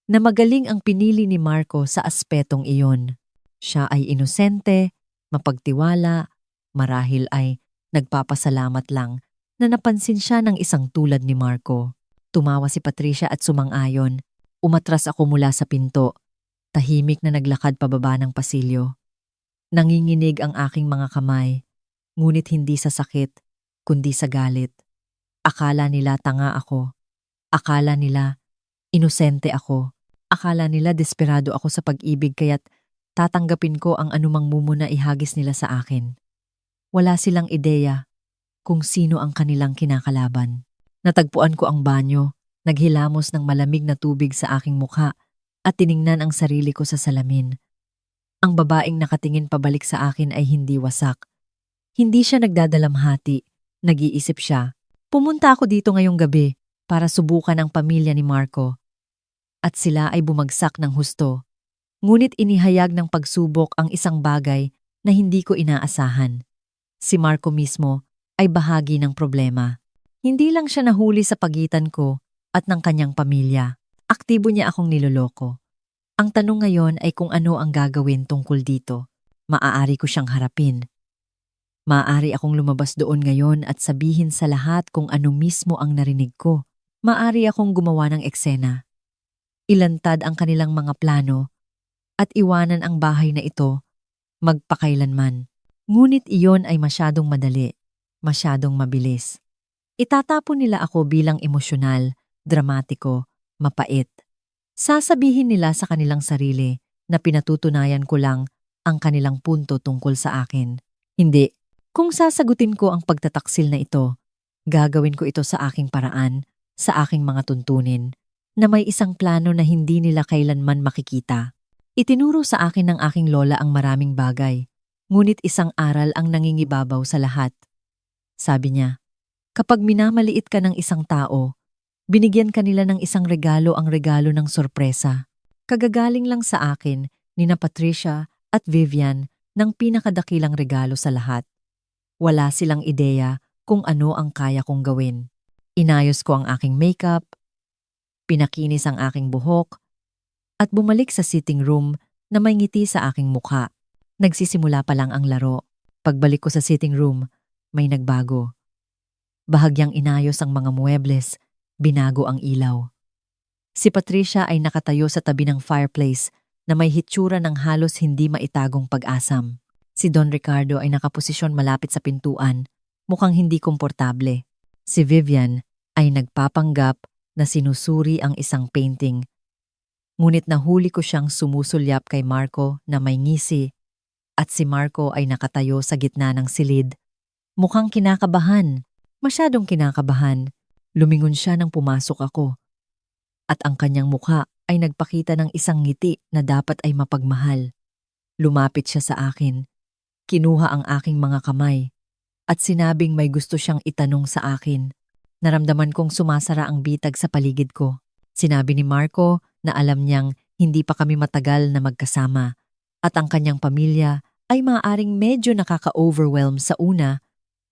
na magaling ang pinili ni Marco sa aspetong iyon. Siya ay inosente, mapagtiwala, marahil ay nagpapasalamat lang na napansin siya ng isang tulad ni Marco." Tumawa si Patricia at sumang-ayon. Umatras ako mula sa pinto, tahimik na naglakad pababa ng pasilyo. Nanginginig ang aking mga kamay, ngunit hindi sa sakit, kundi sa galit. Akala nila tanga ako. Akala nila inosente ako. Akala nila desperado ako sa pag-ibig kaya't tatanggapin ko ang anumang mumuna ihagis nila sa akin. Wala silang ideya kung sino ang kanilang kinakalaban. Natagpuan ko ang banyo, naghilamos ng malamig na tubig sa aking mukha at tiningnan ang sarili ko sa salamin. Ang babaeng nakatingin pabalik sa akin ay hindi wasak. Hindi siya nagdadalamhati, nag-iisip siya. Pumunta ako dito ngayong gabi para subukan ang pamilya ni Marco. At sila ay bumagsak ng husto. Ngunit inihayag ng pagsubok ang isang bagay na hindi ko inaasahan. Si Marco mismo ay bahagi ng problema. Hindi lang siya nahuli sa pagitan ko at ng kanyang pamilya. Aktibo niya akong niloloko. Ang tanong ngayon ay kung ano ang gagawin tungkol dito. Maaari ko siyang harapin. Maaari akong lumabas doon ngayon at sabihin sa lahat kung ano mismo ang narinig ko. Maaari akong gumawa ng eksena. Ilantad ang kanilang mga plano at iwanan ang bahay na ito magpakailanman. Ngunit iyon ay masyadong madali, masyadong mabilis. Itatapon nila ako bilang emosyonal, dramatiko, mapait. Sasabihin nila sa kanilang sarili na pinatutunayan ko lang ang kanilang punto tungkol sa akin. Hindi. Kung sasagutin ko ang pagtataksil na ito, gagawin ko ito sa aking paraan, sa aking mga tuntunin, na may isang plano na hindi nila kailanman makikita. Itinuro sa akin ng aking lola ang maraming bagay, ngunit isang aral ang nangingibabaw sa lahat. Sabi niya, kapag minamaliit ka ng isang tao, binigyan ka nila ng isang regalo, ang regalo ng sorpresa. Kagagaling lang sa akin, nina Patricia at Vivian, ng pinakadakilang regalo sa lahat. Wala silang ideya kung ano ang kaya kong gawin. Inayos ko ang aking makeup, pinakinis ang aking buhok, at bumalik sa sitting room na may ngiti sa aking mukha. Nagsisimula pa lang ang laro. Pagbalik ko sa sitting room, may nagbago. Bahagyang inayos ang mga muebles, binago ang ilaw. Si Patricia ay nakatayo sa tabi ng fireplace na may hitsura ng halos hindi maitagong pag-asam. Si Don Ricardo ay nakaposisyon malapit sa pintuan, mukhang hindi komportable. Si Vivian ay nagpapanggap na sinusuri ang isang painting. Ngunit nahuli ko siyang sumusulyap kay Marco na may ngisi at si Marco ay nakatayo sa gitna ng silid. Mukhang kinakabahan. Masyadong kinakabahan. Lumingon siya nang pumasok ako. At ang kanyang mukha ay nagpakita ng isang ngiti na dapat ay mapagmahal. Lumapit siya sa akin. Kinuha ang aking mga kamay. At sinabing may gusto siyang itanong sa akin. Naramdaman kong sumasara ang bitag sa paligid ko. Sinabi ni Marco na alam niyang hindi pa kami matagal na magkasama. At ang kanyang pamilya ay maaaring medyo nakaka-overwhelm sa una.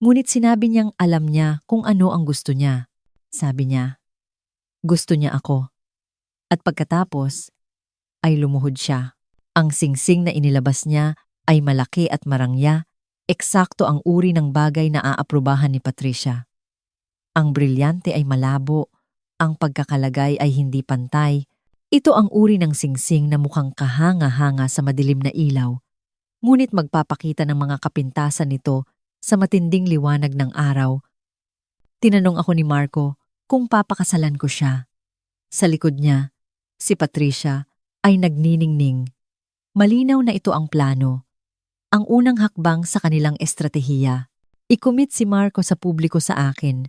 Ngunit sinabi niyang alam niya kung ano ang gusto niya. Sabi niya, gusto niya ako. At pagkatapos, ay lumuhod siya. Ang singsing na inilabas niya ay malaki at marangya, eksakto ang uri ng bagay na aaprubahan ni Patricia. Ang brilyante ay malabo, ang pagkakalagay ay hindi pantay. Ito ang uri ng singsing na mukhang kahanga-hanga sa madilim na ilaw. Ngunit magpapakita ng mga kapintasan nito sa matinding liwanag ng araw. Tinanong ako ni Marco kung papakasalan ko siya. Sa likod niya, si Patricia ay nagniningning. Malinaw na ito ang plano. Ang unang hakbang sa kanilang estratehiya. Ikumit si Marco sa publiko sa akin.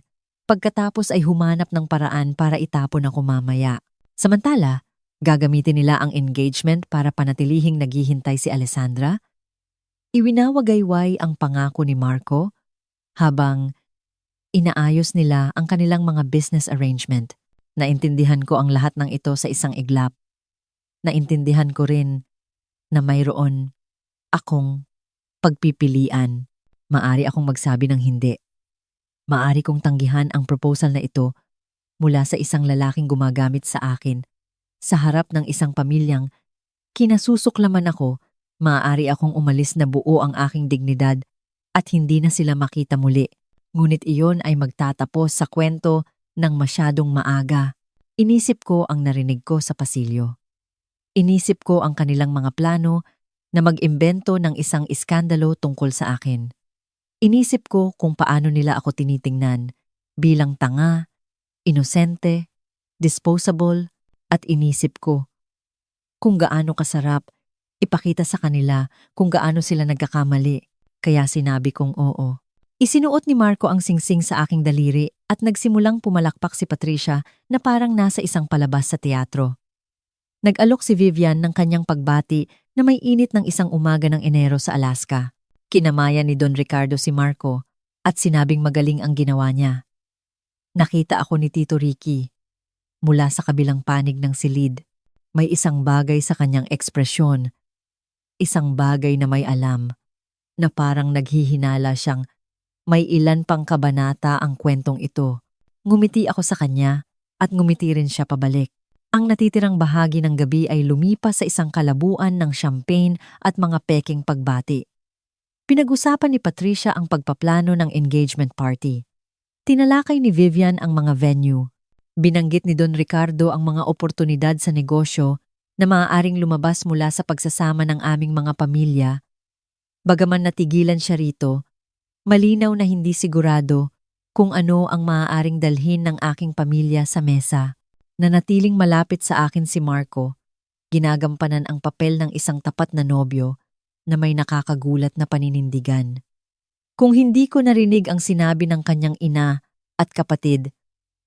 Pagkatapos ay humanap ng paraan para itapon ako mamaya. Samantala, Gagamitin nila ang engagement para panatilihing naghihintay si Alessandra? Iwinawagayway ang pangako ni Marco habang inaayos nila ang kanilang mga business arrangement. Naintindihan ko ang lahat ng ito sa isang iglap. Naintindihan ko rin na mayroon akong pagpipilian. Maari akong magsabi ng hindi. Maari kong tanggihan ang proposal na ito mula sa isang lalaking gumagamit sa akin sa harap ng isang pamilyang kinasusuklaman ako. Maaari akong umalis na buo ang aking dignidad at hindi na sila makita muli. Ngunit iyon ay magtatapos sa kwento ng masyadong maaga. Inisip ko ang narinig ko sa pasilyo. Inisip ko ang kanilang mga plano na mag-imbento ng isang iskandalo tungkol sa akin. Inisip ko kung paano nila ako tinitingnan bilang tanga, inosente, disposable, at inisip ko kung gaano kasarap ipakita sa kanila kung gaano sila nagkakamali. Kaya sinabi kong oo. Isinuot ni Marco ang singsing sa aking daliri at nagsimulang pumalakpak si Patricia na parang nasa isang palabas sa teatro. Nag-alok si Vivian ng kanyang pagbati na may init ng isang umaga ng Enero sa Alaska. Kinamayan ni Don Ricardo si Marco at sinabing magaling ang ginawa niya. Nakita ako ni Tito Ricky. Mula sa kabilang panig ng silid, may isang bagay sa kanyang ekspresyon. Isang bagay na may alam, na parang naghihinala siyang may ilan pang kabanata ang kwentong ito. Ngumiti ako sa kanya at ngumiti rin siya pabalik. Ang natitirang bahagi ng gabi ay lumipas sa isang kalabuan ng champagne at mga peking pagbati. Pinag-usapan ni Patricia ang pagpaplano ng engagement party. Tinalakay ni Vivian ang mga venue. Binanggit ni Don Ricardo ang mga oportunidad sa negosyo na maaaring lumabas mula sa pagsasama ng aming mga pamilya. Bagaman natigilan siya rito, malinaw na hindi sigurado kung ano ang maaaring dalhin ng aking pamilya sa mesa. Nanatiling malapit sa akin si Marco, ginagampanan ang papel ng isang tapat na nobyo na may nakakagulat na paninindigan. Kung hindi ko narinig ang sinabi ng kanyang ina at kapatid,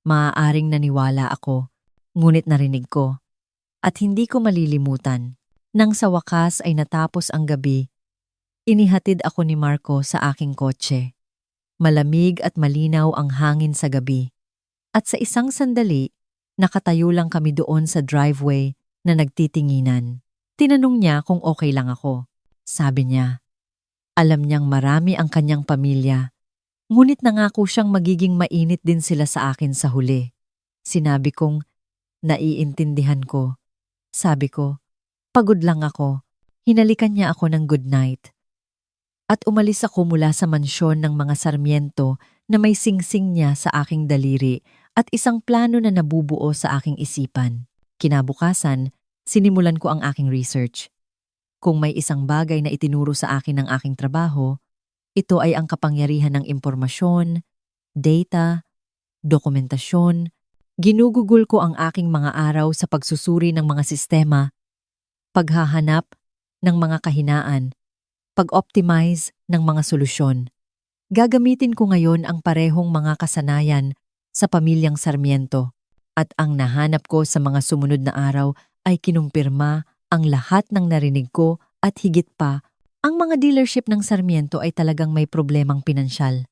maaaring naniwala ako, ngunit narinig ko. At hindi ko malilimutan, nang sa wakas ay natapos ang gabi, inihatid ako ni Marco sa aking kotse. Malamig at malinaw ang hangin sa gabi. At sa isang sandali, nakatayo lang kami doon sa driveway na nagtitinginan. Tinanong niya kung okay lang ako. Sabi niya, alam niyang marami ang kanyang pamilya, ngunit nangako siyang magiging mainit din sila sa akin sa huli. Sinabi kong, naiintindihan ko. Sabi ko, pagod lang ako. Hinalikan niya ako ng good night. At umalis ako mula sa mansyon ng mga Sarmiento na may singsing niya sa aking daliri at isang plano na nabubuo sa aking isipan. Kinabukasan, sinimulan ko ang aking research. Kung may isang bagay na itinuro sa akin ng aking trabaho, ito ay ang kapangyarihan ng impormasyon, data, dokumentasyon. Ginugugol ko ang aking mga araw sa pagsusuri ng mga sistema, paghahanap ng mga kahinaan, pag-optimize ng mga solusyon. Gagamitin ko ngayon ang parehong mga kasanayan sa pamilyang Sarmiento at ang nahanap ko sa mga sumunod na araw ay kinumpirma ang lahat ng narinig ko at higit pa, ang mga dealership ng Sarmiento ay talagang may problemang pinansyal.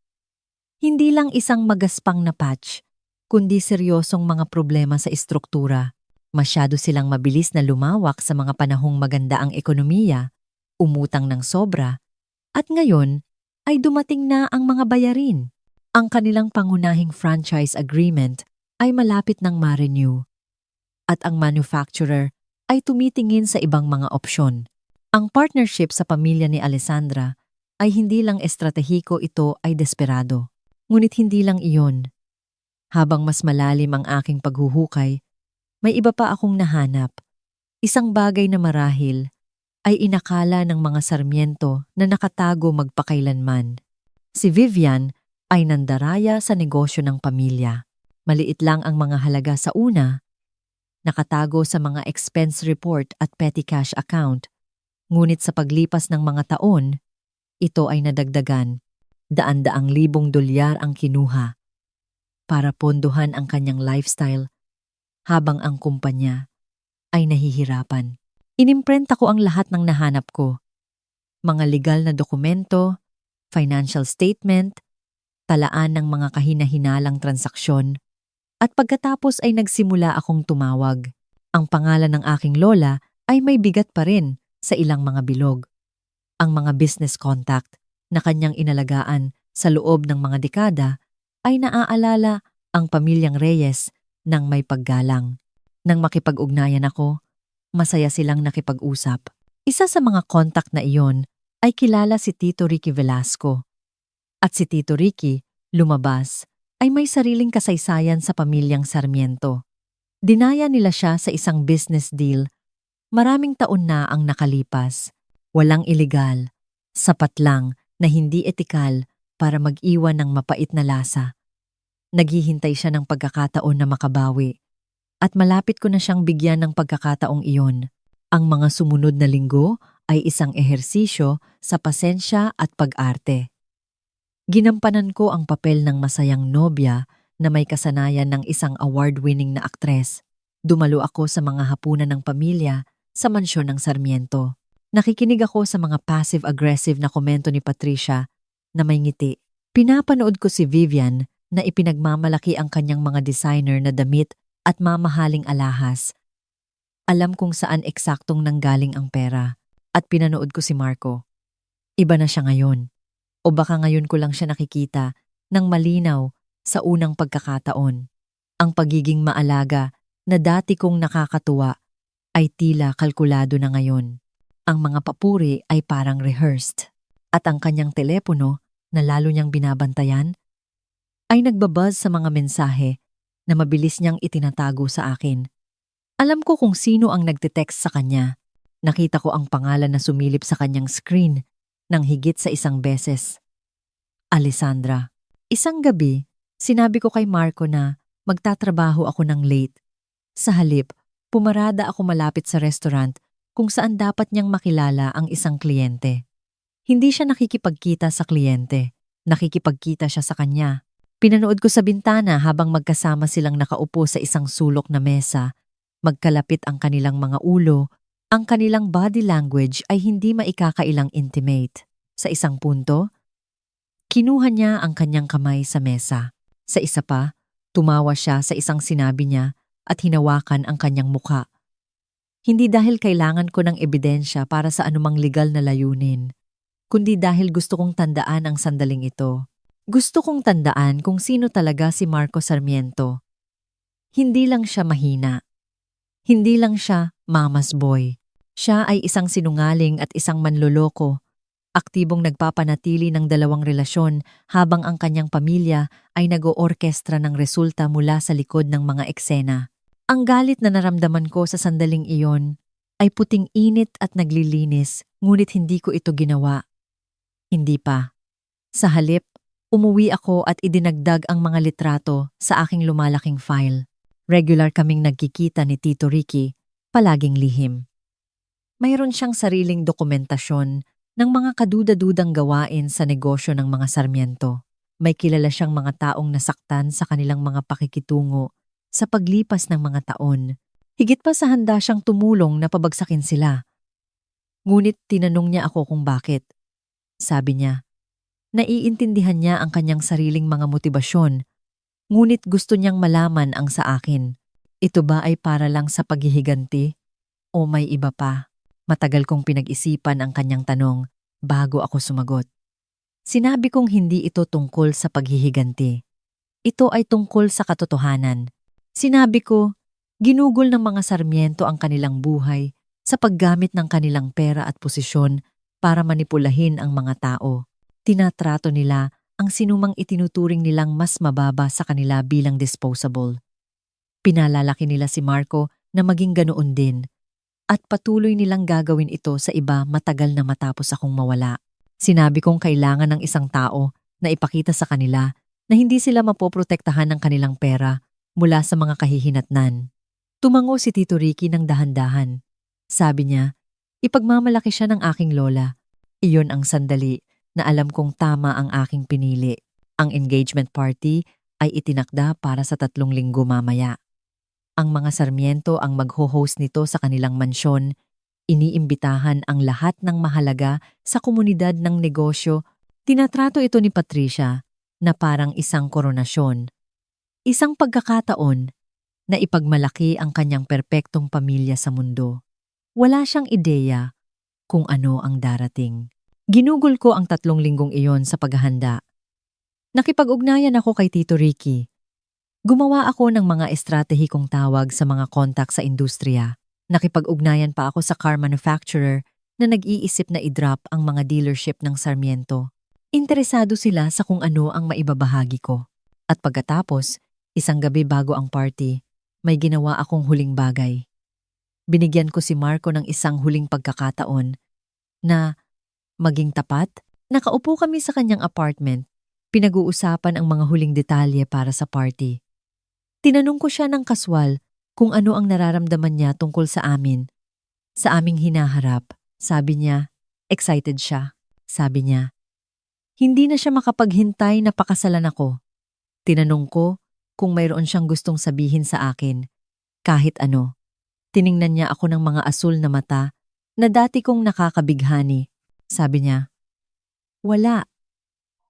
Hindi lang isang magaspang na patch, kundi seryosong mga problema sa istruktura. Masyado silang mabilis na lumawak sa mga panahong maganda ang ekonomiya, umutang ng sobra, at ngayon ay dumating na ang mga bayarin. Ang kanilang pangunahing franchise agreement ay malapit ng ma-renew. At ang manufacturer ay tumitingin sa ibang mga opsyon. Ang partnership sa pamilya ni Alessandra ay hindi lang estratehiko, ito ay desperado. Ngunit hindi lang iyon. Habang mas malalim ang aking paghuhukay, may iba pa akong nahanap. Isang bagay na marahil ay inakala ng mga Sarmiento na nakatago magpakailanman. Si Vivian ay nandaraya sa negosyo ng pamilya. Maliit lang ang mga halaga sa una, nakatago sa mga expense report at petty cash account. Ngunit sa paglipas ng mga taon, ito ay nadagdagan. Daan-daang libong dolyar ang kinuha para pondohan ang kanyang lifestyle habang ang kumpanya ay nahihirapan. Inimprenta ko ang lahat ng nahanap ko. Mga legal na dokumento, financial statement, talaan ng mga kahinahinalang transaksyon, at pagkatapos ay nagsimula akong tumawag. Ang pangalan ng aking lola ay may bigat pa rin sa ilang mga bilog. Ang mga business contact na kanyang inalagaan sa loob ng mga dekada ay naaalala ang pamilyang Reyes ng may paggalang. Nang makipag-ugnayan ako, masaya silang nakipag-usap. Isa sa mga contact na iyon ay kilala si Tito Ricky Velasco. At si Tito Ricky, lumabas, ay may sariling kasaysayan sa pamilyang Sarmiento. Dinaya nila siya sa isang business deal. Maraming taon na ang nakalipas. Walang ilegal. Sapat lang na hindi etikal para mag-iwan ng mapait na lasa. Naghihintay siya ng pagkakataon na makabawi. At malapit ko na siyang bigyan ng pagkakataong iyon. Ang mga sumunod na linggo ay isang ehersisyo sa pasensya at pag-arte. Ginampanan ko ang papel ng masayang nobya na may kasanayan ng isang award-winning na aktres. Dumalo ako sa mga hapunan ng pamilya sa mansyon ng Sarmiento. Nakikinig ako sa mga passive-aggressive na komento ni Patricia na may ngiti. Pinapanood ko si Vivian na ipinagmamalaki ang kanyang mga designer na damit at mamahaling alahas. Alam kung saan eksaktong nanggaling ang pera at pinanood ko si Marco. Iba na siya ngayon. O baka ngayon ko lang siya nakikita ng malinaw sa unang pagkakataon. Ang pagiging maalaga na dati kong nakakatuwa ay tila kalkulado na ngayon. Ang mga papuri ay parang rehearsed. At ang kanyang telepono na lalo niyang binabantayan ay nagbabuzz sa mga mensahe na mabilis niyang itinatago sa akin. Alam ko kung sino ang nagte-text sa kanya. Nakita ko ang pangalan na sumilip sa kanyang screen ng higit sa isang beses. Alessandra. Isang gabi, sinabi ko kay Marco na magtatrabaho ako ng late. Sa halip, pumarada ako malapit sa restaurant kung saan dapat niyang makilala ang isang kliyente. Hindi siya nakikipagkita sa kliyente, nakikipagkita siya sa kanya. Pinanood ko sa bintana habang magkasama silang nakaupo sa isang sulok na mesa. Magkalapit ang kanilang mga ulo, ang kanilang body language ay hindi maikakailang intimate. Sa isang punto, kinuha niya ang kanyang kamay sa mesa. Sa isa pa, tumawa siya sa isang sinabi niya at hinawakan ang kanyang mukha. Hindi dahil kailangan ko ng ebidensya para sa anumang legal na layunin, kundi dahil gusto kong tandaan ang sandaling ito. Gusto kong tandaan kung sino talaga si Marco Sarmiento. Hindi lang siya mahina. Hindi lang siya mama's boy. Siya ay isang sinungaling at isang manloloko. Aktibong nagpapanatili ng dalawang relasyon habang ang kanyang pamilya ay nag-oorkestra ng resulta mula sa likod ng mga eksena. Ang galit na naramdaman ko sa sandaling iyon ay puting init at naglilinis, ngunit hindi ko ito ginawa. Hindi pa. Sa halip, umuwi ako at idinagdag ang mga litrato sa aking lumalaking file. Regular kaming nagkikita ni Tito Ricky, palaging lihim. Mayroon siyang sariling dokumentasyon ng mga kaduda-dudang gawain sa negosyo ng mga Sarmiento. May kilala siyang mga taong nasaktan sa kanilang mga pakikitungo sa paglipas ng mga taon. Higit pa sa handa siyang tumulong na pabagsakin sila. Ngunit tinanong niya ako kung bakit. Sabi niya, naiintindihan niya ang kanyang sariling mga motibasyon, ngunit gusto niyang malaman ang sa akin. Ito ba ay para lang sa paghihiganti? O may iba pa? Matagal kong pinag-isipan ang kanyang tanong bago ako sumagot. Sinabi kong hindi ito tungkol sa paghihiganti. Ito ay tungkol sa katotohanan. Sinabi ko, ginugol ng mga Sarmiento ang kanilang buhay sa paggamit ng kanilang pera at posisyon para manipulahin ang mga tao. Tinatrato nila ang sinumang itinuturing nilang mas mababa sa kanila bilang disposable. Pinalalaki nila si Marco na maging ganoon din at patuloy nilang gagawin ito sa iba matagal na matapos akong mawala. Sinabi kong kailangan ng isang tao na ipakita sa kanila na hindi sila mapoprotektahan ng kanilang pera mula sa mga kahihinatnan. Tumango si Tito Ricky ng dahan-dahan. Sabi niya, ipagmamalaki siya ng aking lola. Iyon ang sandali na alam kong tama ang aking pinili. Ang engagement party ay itinakda para sa 3 linggo mamaya. Ang mga Sarmiento ang magho-host nito sa kanilang mansyon. Iniimbitahan ang lahat ng mahalaga sa komunidad ng negosyo. Tinatrato ito ni Patricia na parang isang koronasyon. Isang pagkakataon na ipagmalaki ang kanyang perpektong pamilya sa mundo. Wala siyang ideya kung ano ang darating. Ginugol ko ang 3 linggong iyon sa paghahanda. Nakipag-ugnayan ako kay Tito Ricky. Gumawa ako ng mga estratehikong tawag sa mga kontak sa industriya. Nakipag-ugnayan pa ako sa car manufacturer na nag-iisip na i-drop ang mga dealership ng Sarmiento. Interesado sila sa kung ano ang maibabahagi ko. At pagkatapos, isang gabi bago ang party, may ginawa akong huling bagay. Binigyan ko si Marco ng isang huling pagkakataon na maging tapat. Nakaupo kami sa kanyang apartment. Pinag-uusapan ang mga huling detalye para sa party. Tinanong ko siya ng kaswal kung ano ang nararamdaman niya tungkol sa amin. Sa aming hinaharap, sabi niya, excited siya. Sabi niya, hindi na siya makapaghintay na pakasalan ako. Tinanong ko kung mayroon siyang gustong sabihin sa akin. Kahit ano. Tiningnan niya ako ng mga asul na mata na dati kong nakakabighani. Sabi niya, wala.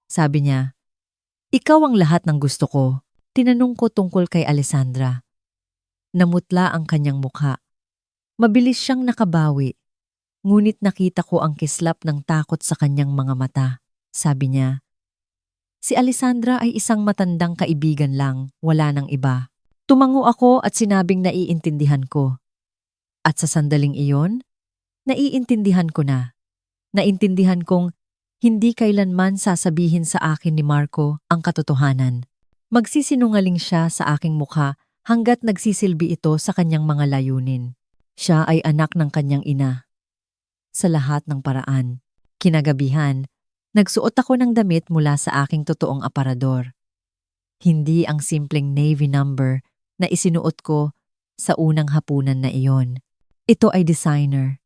Sabi niya, ikaw ang lahat ng gusto ko. Tinanong ko tungkol kay Alessandra. Namutla ang kanyang mukha. Mabilis siyang nakabawi. Ngunit nakita ko ang kislap ng takot sa kanyang mga mata. Sabi niya, si Alessandra ay isang matandang kaibigan lang, wala nang iba. Tumango ako at sinabing naiintindihan ko. At sa sandaling iyon, naiintindihan ko na. Naintindihan kong hindi kailanman sasabihin sa akin ni Marco ang katotohanan. Magsisinungaling siya sa aking mukha hanggat nagsisilbi ito sa kanyang mga layunin. Siya ay anak ng kanyang ina. Sa lahat ng paraan, kinagabihan, nagsuot ako ng damit mula sa aking totoong aparador. Hindi ang simpleng navy number na isinuot ko sa unang hapunan na iyon. Ito ay designer.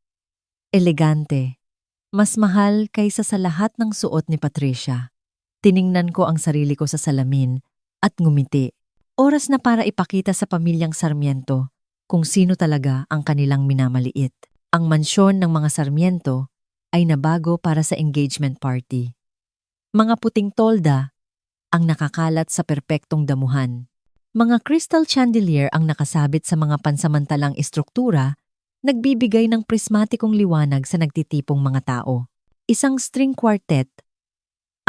Elegante. Mas mahal kaysa sa lahat ng suot ni Patricia. Tiningnan ko ang sarili ko sa salamin at ngumiti. Oras na para ipakita sa pamilyang Sarmiento kung sino talaga ang kanilang minamaliit. Ang mansyon ng mga Sarmiento ay nabago para sa engagement party. Mga puting tolda ang nakakalat sa perpektong damuhan. Mga crystal chandelier ang nakasabit sa mga pansamantalang estruktura, nagbibigay ng prismatikong liwanag sa nagtitipong mga tao. Isang string quartet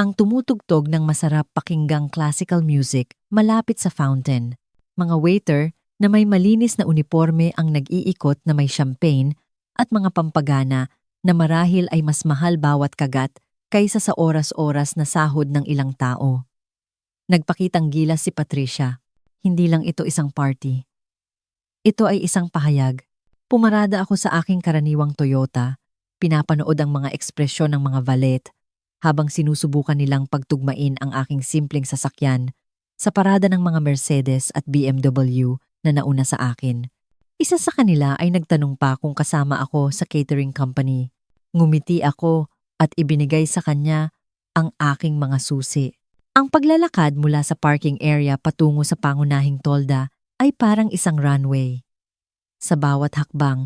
ang tumutugtog ng masarap pakinggang classical music malapit sa fountain. Mga waiter na may malinis na uniforme ang nag-iikot na may champagne at mga pampagana na marahil ay mas mahal bawat kagat kaysa sa oras-oras na sahod ng ilang tao. Nagpakitang gilas si Patricia. Hindi lang ito isang party. Ito ay isang pahayag. Pumarada ako sa aking karaniwang Toyota, pinapanood ang mga ekspresyon ng mga valet habang sinusubukan nilang pagtugmain ang aking simpleng sasakyan sa parada ng mga Mercedes at BMW na nauna sa akin. Isa sa kanila ay nagtanong pa kung kasama ako sa catering company. Ngumiti ako at ibinigay sa kanya ang aking mga susi. Ang paglalakad mula sa parking area patungo sa pangunahing tolda ay parang isang runway. Sa bawat hakbang,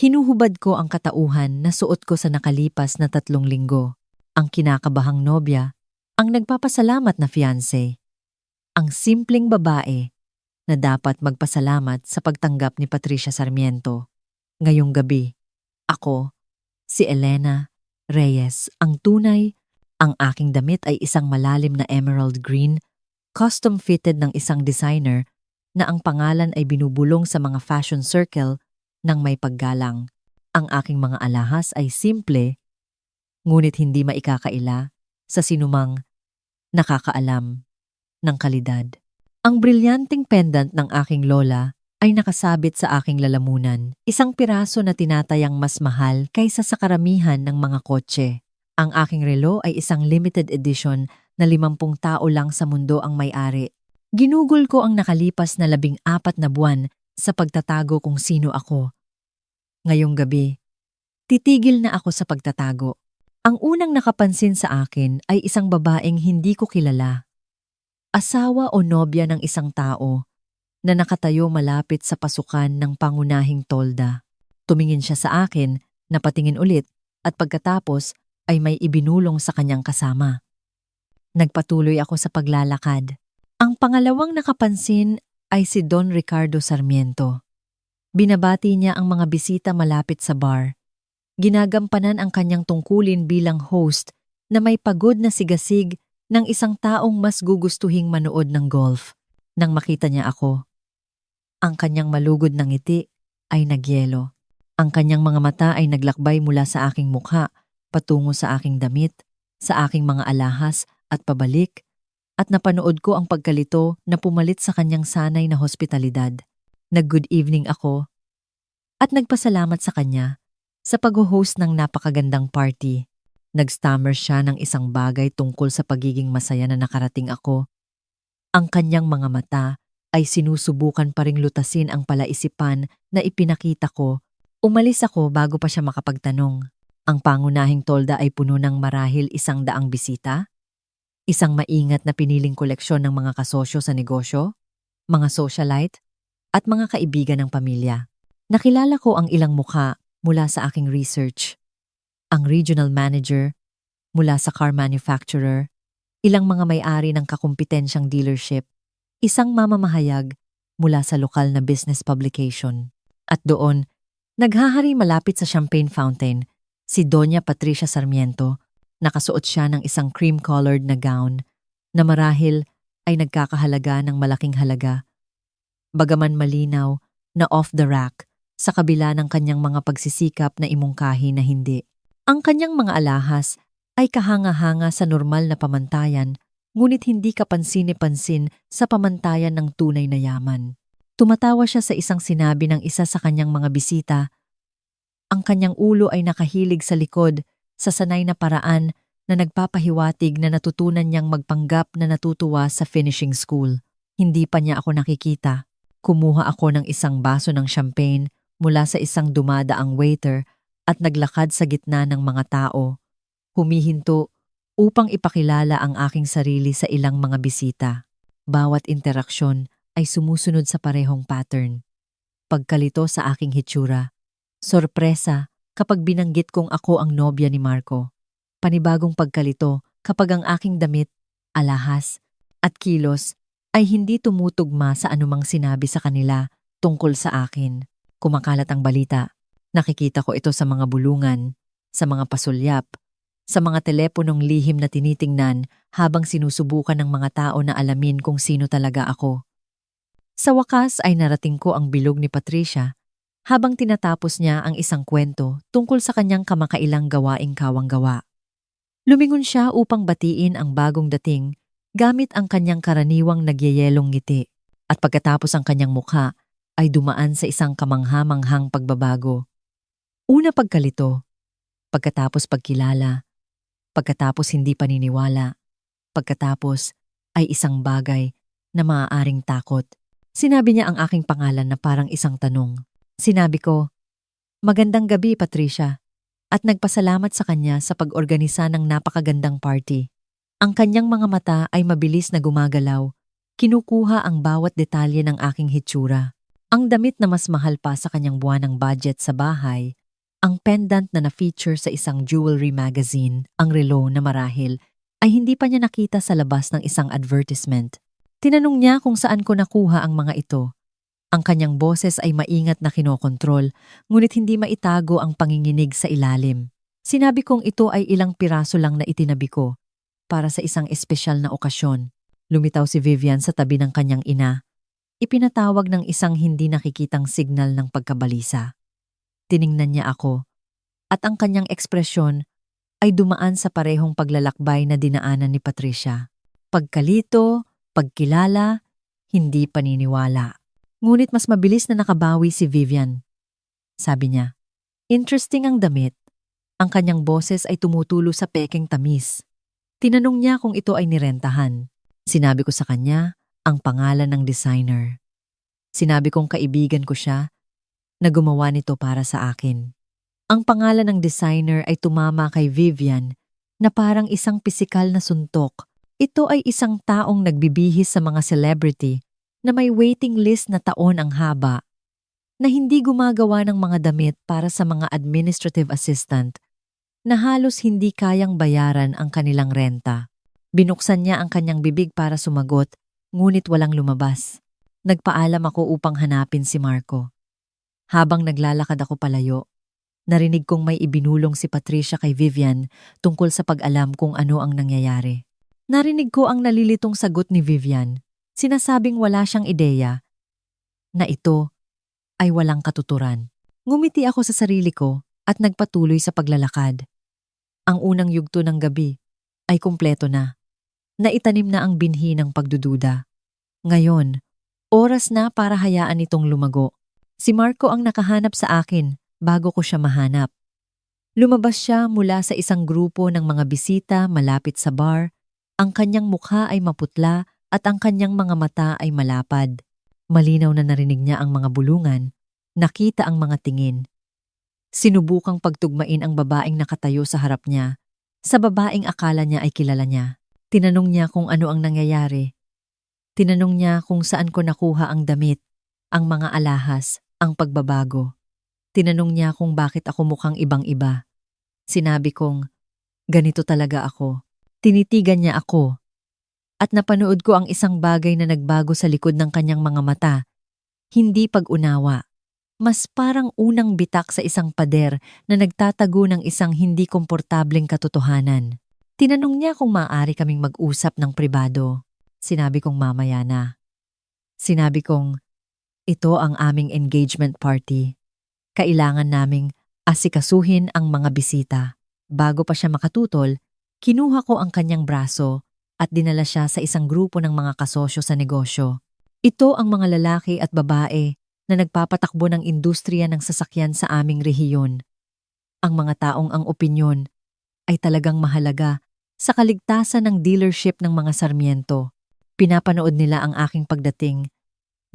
hinuhubad ko ang katauhan na suot ko sa nakalipas na 3 linggo. Ang kinakabahang nobya, ang nagpapasalamat na fiancé. Ang simpleng babae na dapat magpasalamat sa pagtanggap ni Patricia Sarmiento. Ngayong gabi, ako, si Elena Reyes, ang tunay, ang aking damit ay isang malalim na emerald green, custom-fitted ng isang designer na ang pangalan ay binubulong sa mga fashion circle ng may paggalang. Ang aking mga alahas ay simple, ngunit hindi maikakaila sa sinumang nakakaalam ng kalidad. Ang brilyanteng pendant ng aking lola ay nakasabit sa aking lalamunan, isang piraso na tinatayang mas mahal kaysa sa karamihan ng mga kotse. Ang aking relo ay isang limited edition na 50 tao lang sa mundo ang may-ari. Ginugol ko ang nakalipas na 14 na buwan sa pagtatago kung sino ako. Ngayong gabi, titigil na ako sa pagtatago. Ang unang nakapansin sa akin ay isang babaeng hindi ko kilala. Asawa o nobya ng isang tao na nakatayo malapit sa pasukan ng pangunahing tolda. Tumingin siya sa akin, napatingin ulit, at pagkatapos ay may ibinulong sa kanyang kasama. Nagpatuloy ako sa paglalakad. Ang pangalawang nakapansin ay si Don Ricardo Sarmiento. Binabati niya ang mga bisita malapit sa bar. Ginagampanan ang kanyang tungkulin bilang host na may pagod na sigasig ng isang taong mas gugustuhing manood ng golf. Nang makita niya ako, ang kanyang malugod na ngiti ay nagyelo. Ang kanyang mga mata ay naglakbay mula sa aking mukha patungo sa aking damit, sa aking mga alahas at pabalik, at napanood ko ang pagkalito na pumalit sa kanyang sanay na hospitalidad. Nag-good evening ako at nagpasalamat sa kanya sa pag-host ng napakagandang party. Nag-stammer siya ng isang bagay tungkol sa pagiging masaya na nakarating ako. Ang kanyang mga mata ay sinusubukan pa ring lutasin ang palaisipan na ipinakita ko. Umalis ako bago pa siya makapagtanong. Ang pangunahing tolda ay puno ng marahil 100 bisita? Isang maingat na piniling koleksyon ng mga kasosyo sa negosyo, mga socialite, at mga kaibigan ng pamilya. Nakilala ko ang ilang mukha mula sa aking research. Ang regional manager mula sa car manufacturer, ilang mga may-ari ng kakumpetensyang dealership, isang mamamahayag mula sa lokal na business publication. At doon, naghahari malapit sa champagne fountain, si Doña Patricia Sarmiento. Nakasuot siya ng isang cream-colored na gown na marahil ay nagkakahalaga ng malaking halaga. Bagaman malinaw na off the rack sa kabila ng kanyang mga pagsisikap na imungkahi na hindi. Ang kanyang mga alahas ay kahanga-hanga sa normal na pamantayan, ngunit hindi kapansin-pansin sa pamantayan ng tunay na yaman. Tumatawa siya sa isang sinabi ng isa sa kanyang mga bisita. Ang kanyang ulo ay nakahilig sa likod sa sanay na paraan na nagpapahiwatig na natutunan niyang magpanggap na natutuwa sa finishing school. Hindi pa niya ako nakikita. Kumuha ako ng isang baso ng champagne mula sa isang dumadaang waiter at naglakad sa gitna ng mga tao. Humihinto upang ipakilala ang aking sarili sa ilang mga bisita. Bawat interaksyon ay sumusunod sa parehong pattern. Pagkalito sa aking hitsura. Sorpresa kapag binanggit kong ako ang nobya ni Marco. Panibagong pagkalito kapag ang aking damit, alahas, at kilos ay hindi tumutugma sa anumang sinabi sa kanila tungkol sa akin. Kumakalat ang balita. Nakikita ko ito sa mga bulungan, sa mga pasulyap, sa mga teleponong lihim na tinitingnan habang sinusubukan ng mga tao na alamin kung sino talaga ako. Sa wakas ay narating ko ang bilog ni Patricia habang tinatapos niya ang isang kwento tungkol sa kanyang kamakailang gawaing kawanggawa. Lumingon siya upang batiin ang bagong dating gamit ang kanyang karaniwang nagyayelong ngiti, at pagkatapos ang kanyang mukha ay dumaan sa isang kamangha-manghang pagbabago. Una pagkalito, pagkatapos pagkilala, pagkatapos hindi paniniwala, pagkatapos ay isang bagay na maaaring takot. Sinabi niya ang aking pangalan na parang isang tanong. Sinabi ko, "Magandang gabi, Patricia," at nagpasalamat sa kanya sa pag-organisa ng napakagandang party. Ang kanyang mga mata ay mabilis na gumagalaw, kinukuha ang bawat detalye ng aking hitsura. Ang damit na mas mahal pa sa kanyang buwanang budget sa bahay, ang pendant na na-feature sa isang jewelry magazine, ang relo na marahil ay hindi pa niya nakita sa labas ng isang advertisement. Tinanong niya kung saan ko nakuha ang mga ito. Ang kanyang boses ay maingat na kinokontrol, ngunit hindi maitago ang panginginig sa ilalim. Sinabi kong ito ay ilang piraso lang na itinabi ko para sa isang espesyal na okasyon. Lumitaw si Vivian sa tabi ng kanyang ina. Ipinatawag ng isang hindi nakikitang signal ng pagkabalisa. Tiningnan niya ako, at ang kanyang ekspresyon ay dumaan sa parehong paglalakbay na dinaanan ni Patricia. Pagkalito, pagkilala, hindi paniniwala. Ngunit mas mabilis na nakabawi si Vivian. Sabi niya, "Interesting ang damit." Ang kanyang boses ay tumutulo sa pekeng tamis. Tinanong niya kung ito ay nirentahan. Sinabi ko sa kanya ang pangalan ng designer. Sinabi kong kaibigan ko siya na gumawa nito para sa akin. Ang pangalan ng designer ay tumama kay Vivian na parang isang pisikal na suntok. Ito ay isang taong nagbibihis sa mga celebrity na may waiting list na taon ang haba, na hindi gumagawa ng mga damit para sa mga administrative assistant, na halos hindi kayang bayaran ang kanilang renta. Binuksan niya ang kanyang bibig para sumagot, ngunit walang lumabas. Nagpaalam ako upang hanapin si Marco. Habang naglalakad ako palayo, narinig kong may ibinulong si Patricia kay Vivian tungkol sa pag-alam kung ano ang nangyayari. Narinig ko ang nalilitong sagot ni Vivian. Sinasabing wala siyang ideya, na ito ay walang katuturan. Ngumiti ako sa sarili ko at nagpatuloy sa paglalakad. Ang unang yugto ng gabi ay kumpleto na. Naitanim na ang binhi ng pagdududa. Ngayon, oras na para hayaan itong lumago. Si Marco ang nakahanap sa akin bago ko siya mahanap. Lumabas siya mula sa isang grupo ng mga bisita malapit sa bar. Ang kanyang mukha ay maputla at ang kanyang mga mata ay malapad. Malinaw na narinig niya ang mga bulungan, nakita ang mga tingin. Sinubukang pagtugmain ang babaeng nakatayo sa harap niya, sa babaeng akala niya ay kilala niya. Tinanong niya kung ano ang nangyayari. Tinanong niya kung saan ko nakuha ang damit, ang mga alahas, ang pagbabago. Tinanong niya kung bakit ako mukhang ibang-iba. Sinabi kong, ganito talaga ako. Tinitigan niya ako. At napanood ko ang isang bagay na nagbago sa likod ng kanyang mga mata. Hindi pag-unawa. Mas parang unang bitak sa isang pader na nagtatago ng isang hindi komportableng katotohanan. Tinanong niya kung maaari kaming mag-usap ng pribado. Sinabi kong mamaya na. Sinabi kong, ito ang aming engagement party. Kailangan naming asikasuhin ang mga bisita. Bago pa siya makatutol, kinuha ko ang kanyang braso at dinala siya sa isang grupo ng mga kasosyo sa negosyo. Ito ang mga lalaki at babae na nagpapatakbo ng industriya ng sasakyan sa aming rehiyon. Ang mga taong ang opinyon ay talagang mahalaga sa kaligtasan ng dealership ng mga Sarmiento. Pinapanood nila ang aking pagdating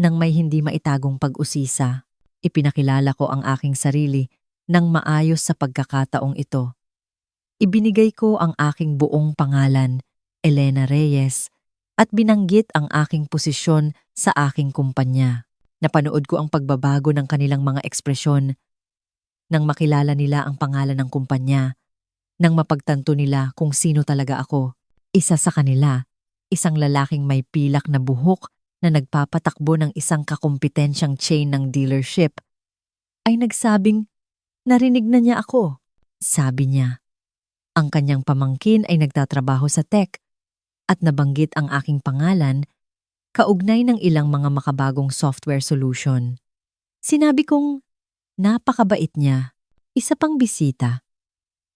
nang may hindi maitagong pag-usisa. Ipinakilala ko ang aking sarili nang maayos sa pagkakataong ito. Ibinigay ko ang aking buong pangalan, Elena Reyes, at binanggit ang aking posisyon sa aking kumpanya. Napanood ko ang pagbabago ng kanilang mga ekspresyon nang makilala nila ang pangalan ng kumpanya, nang mapagtanto nila kung sino talaga ako. Isa sa kanila, isang lalaking may pilak na buhok na nagpapatakbo ng isang kakompetensyang chain ng dealership, ay nagsabing, narinig na niya ako. Sabi niya, ang kanyang pamangkin ay nagtatrabaho sa tech at nabanggit ang aking pangalan kaugnay ng ilang mga makabagong software solution. Sinabi kong, napakabait niya. Isa pang bisita,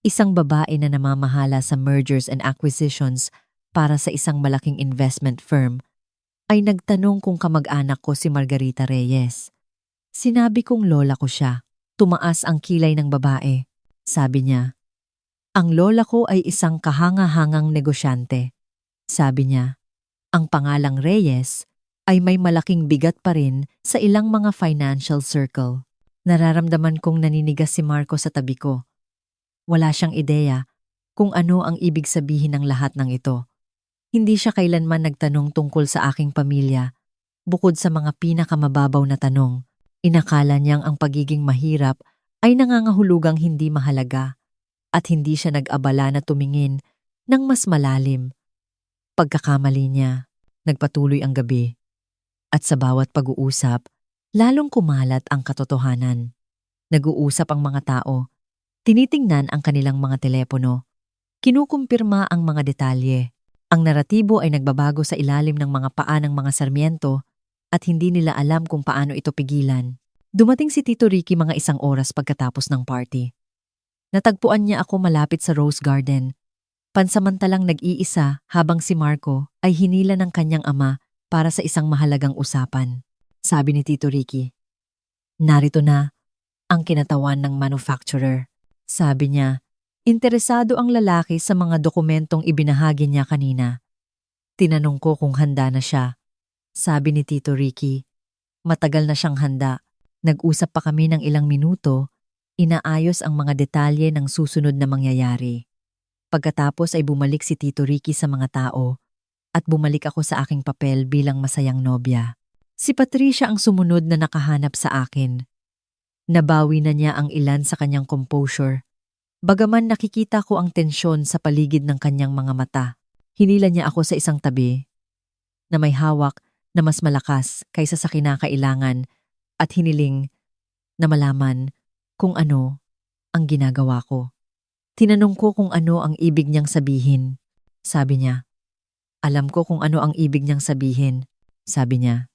isang babae na namamahala sa mergers and acquisitions para sa isang malaking investment firm, ay nagtanong kung kamag-anak ko si Margarita Reyes. Sinabi kong lola ko siya. Tumaas ang kilay ng babae. Sabi niya, ang lola ko ay isang kahanga-hangang negosyante. Sabi niya, ang pangalang Reyes ay may malaking bigat pa rin sa ilang mga financial circle. Nararamdaman kong naninigas si Marco sa tabi ko. Wala siyang ideya kung ano ang ibig sabihin ng lahat ng ito. Hindi siya kailanman nagtanong tungkol sa aking pamilya. Bukod sa mga pinakamababaw na tanong, inakala niyang ang pagiging mahirap ay nangangahulugang hindi mahalaga at hindi siya nag-abala na tumingin ng mas malalim. Pagkakamali niya, nagpatuloy ang gabi. At sa bawat pag-uusap, lalong kumalat ang katotohanan. Nag-uusap ang mga tao, tinitingnan ang kanilang mga telepono, kinukumpirma ang mga detalye. Ang naratibo ay nagbabago sa ilalim ng mga paa ng mga Sarmiento at hindi nila alam kung paano ito pigilan. Dumating si Tito Ricky mga 1 oras pagkatapos ng party. Natagpuan niya ako malapit sa Rose Garden. Pansamantalang nag-iisa habang si Marco ay hinila ng kanyang ama para sa isang mahalagang usapan. Sabi ni Tito Ricky, narito na ang kinatawan ng manufacturer. Sabi niya, interesado ang lalaki sa mga dokumentong ibinahagi niya kanina. Tinanong ko kung handa na siya. Sabi ni Tito Ricky, matagal na siyang handa. Nag-usap pa kami ng ilang minuto, inaayos ang mga detalye ng susunod na mangyayari. Pagkatapos ay bumalik si Tito Ricky sa mga tao at bumalik ako sa aking papel bilang masayang nobya. Si Patricia ang sumunod na nakahanap sa akin. Nabawi na niya ang ilan sa kanyang composure. Bagaman nakikita ko ang tensyon sa paligid ng kanyang mga mata, hinila niya ako sa isang tabi na may hawak na mas malakas kaysa sa kinakailangan at hiniling na malaman kung ano ang ginagawa ko. Tinanong ko kung ano ang ibig niyang sabihin. Sabi niya, alam ko kung ano ang ibig niyang sabihin. Sabi niya,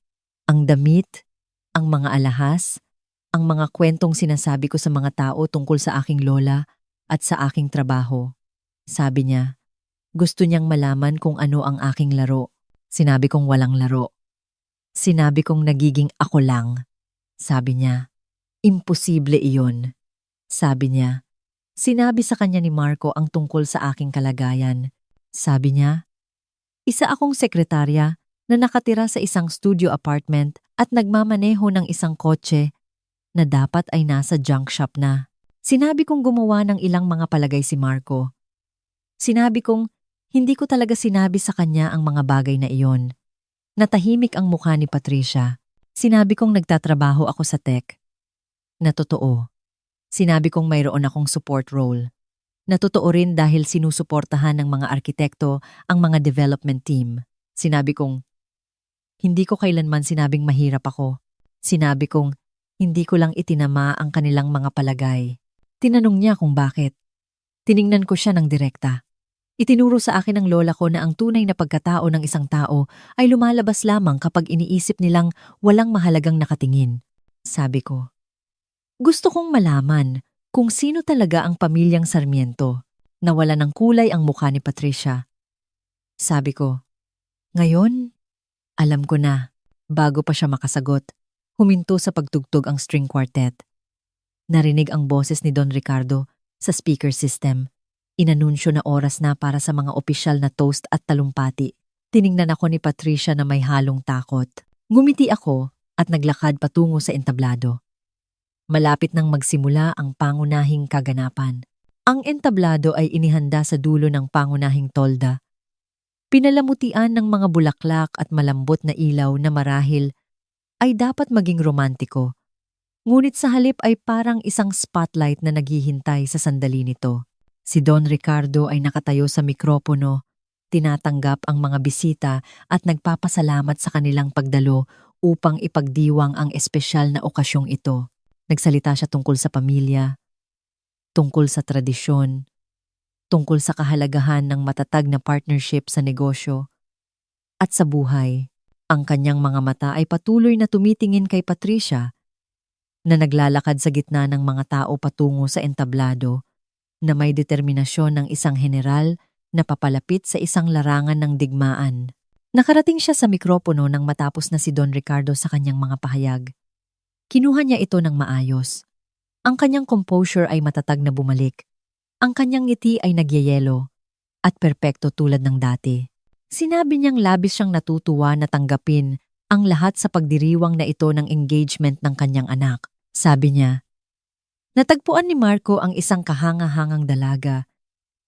ang damit, ang mga alahas, ang mga kwentong sinasabi ko sa mga tao tungkol sa aking lola at sa aking trabaho. Sabi niya, gusto niyang malaman kung ano ang aking laro. Sinabi kong walang laro. Sinabi kong nagiging ako lang. Sabi niya, imposible iyon. Sabi niya, sinabi sa kanya ni Marco ang tungkol sa aking kalagayan. Sabi niya, isa akong sekretarya na nakatira sa isang studio apartment at nagmamaneho ng isang kotse na dapat ay nasa junk shop na. Sinabi kong gumawa ng ilang mga palagay si Marco. Sinabi kong hindi ko talaga sinabi sa kanya ang mga bagay na iyon. Natahimik ang mukha ni Patricia. Sinabi kong nagtatrabaho ako sa tech. Na totoo. Sinabi kong mayroon akong support role. Na totoo rin dahil sinusuportahan ng mga arkitekto ang mga development team. Sinabi kong, hindi ko kailanman sinabing mahirap ako. Sinabi kong, hindi ko lang itinama ang kanilang mga palagay. Tinanong niya kung bakit. Tiningnan ko siya ng direkta. Itinuro sa akin ng lola ko na ang tunay na pagkatao ng isang tao ay lumalabas lamang kapag iniisip nilang walang mahalagang nakatingin. Sabi ko, gusto kong malaman kung sino talaga ang pamilyang Sarmiento. Nawala ng kulay ang mukha ni Patricia. Sabi ko, ngayon, alam ko na. Bago pa siya makasagot, huminto sa pagtugtog ang string quartet. Narinig ang boses ni Don Ricardo sa speaker system. Inanunsyo na oras na para sa mga opisyal na toast at talumpati. Tiningnan ako ni Patricia na may halong takot. Ngumiti ako at naglakad patungo sa entablado. Malapit nang magsimula ang pangunahing kaganapan. Ang entablado ay inihanda sa dulo ng pangunahing tolda. Pinalamutian ng mga bulaklak at malambot na ilaw na marahil ay dapat maging romantiko. Ngunit sa halip ay parang isang spotlight na naghihintay sa sandali nito. Si Don Ricardo ay nakatayo sa mikropono, tinatanggap ang mga bisita at nagpapasalamat sa kanilang pagdalo upang ipagdiwang ang espesyal na okasyong ito. Nagsalita siya tungkol sa pamilya, tungkol sa tradisyon, tungkol sa kahalagahan ng matatag na partnership sa negosyo at sa buhay. Ang kanyang mga mata ay patuloy na tumitingin kay Patricia na naglalakad sa gitna ng mga tao patungo sa entablado na may determinasyon ng isang general na papalapit sa isang larangan ng digmaan. Nakarating siya sa mikropono nang matapos na si Don Ricardo sa kanyang mga pahayag. Kinuha niya ito ng maayos. Ang kanyang composure ay matatag na bumalik. Ang kanyang ngiti ay nagyayelo at perpekto tulad ng dati. Sinabi niyang labis siyang natutuwa na tanggapin ang lahat sa pagdiriwang na ito ng engagement ng kanyang anak. Sabi niya, natagpuan ni Marco ang isang kahanga-hangang dalaga,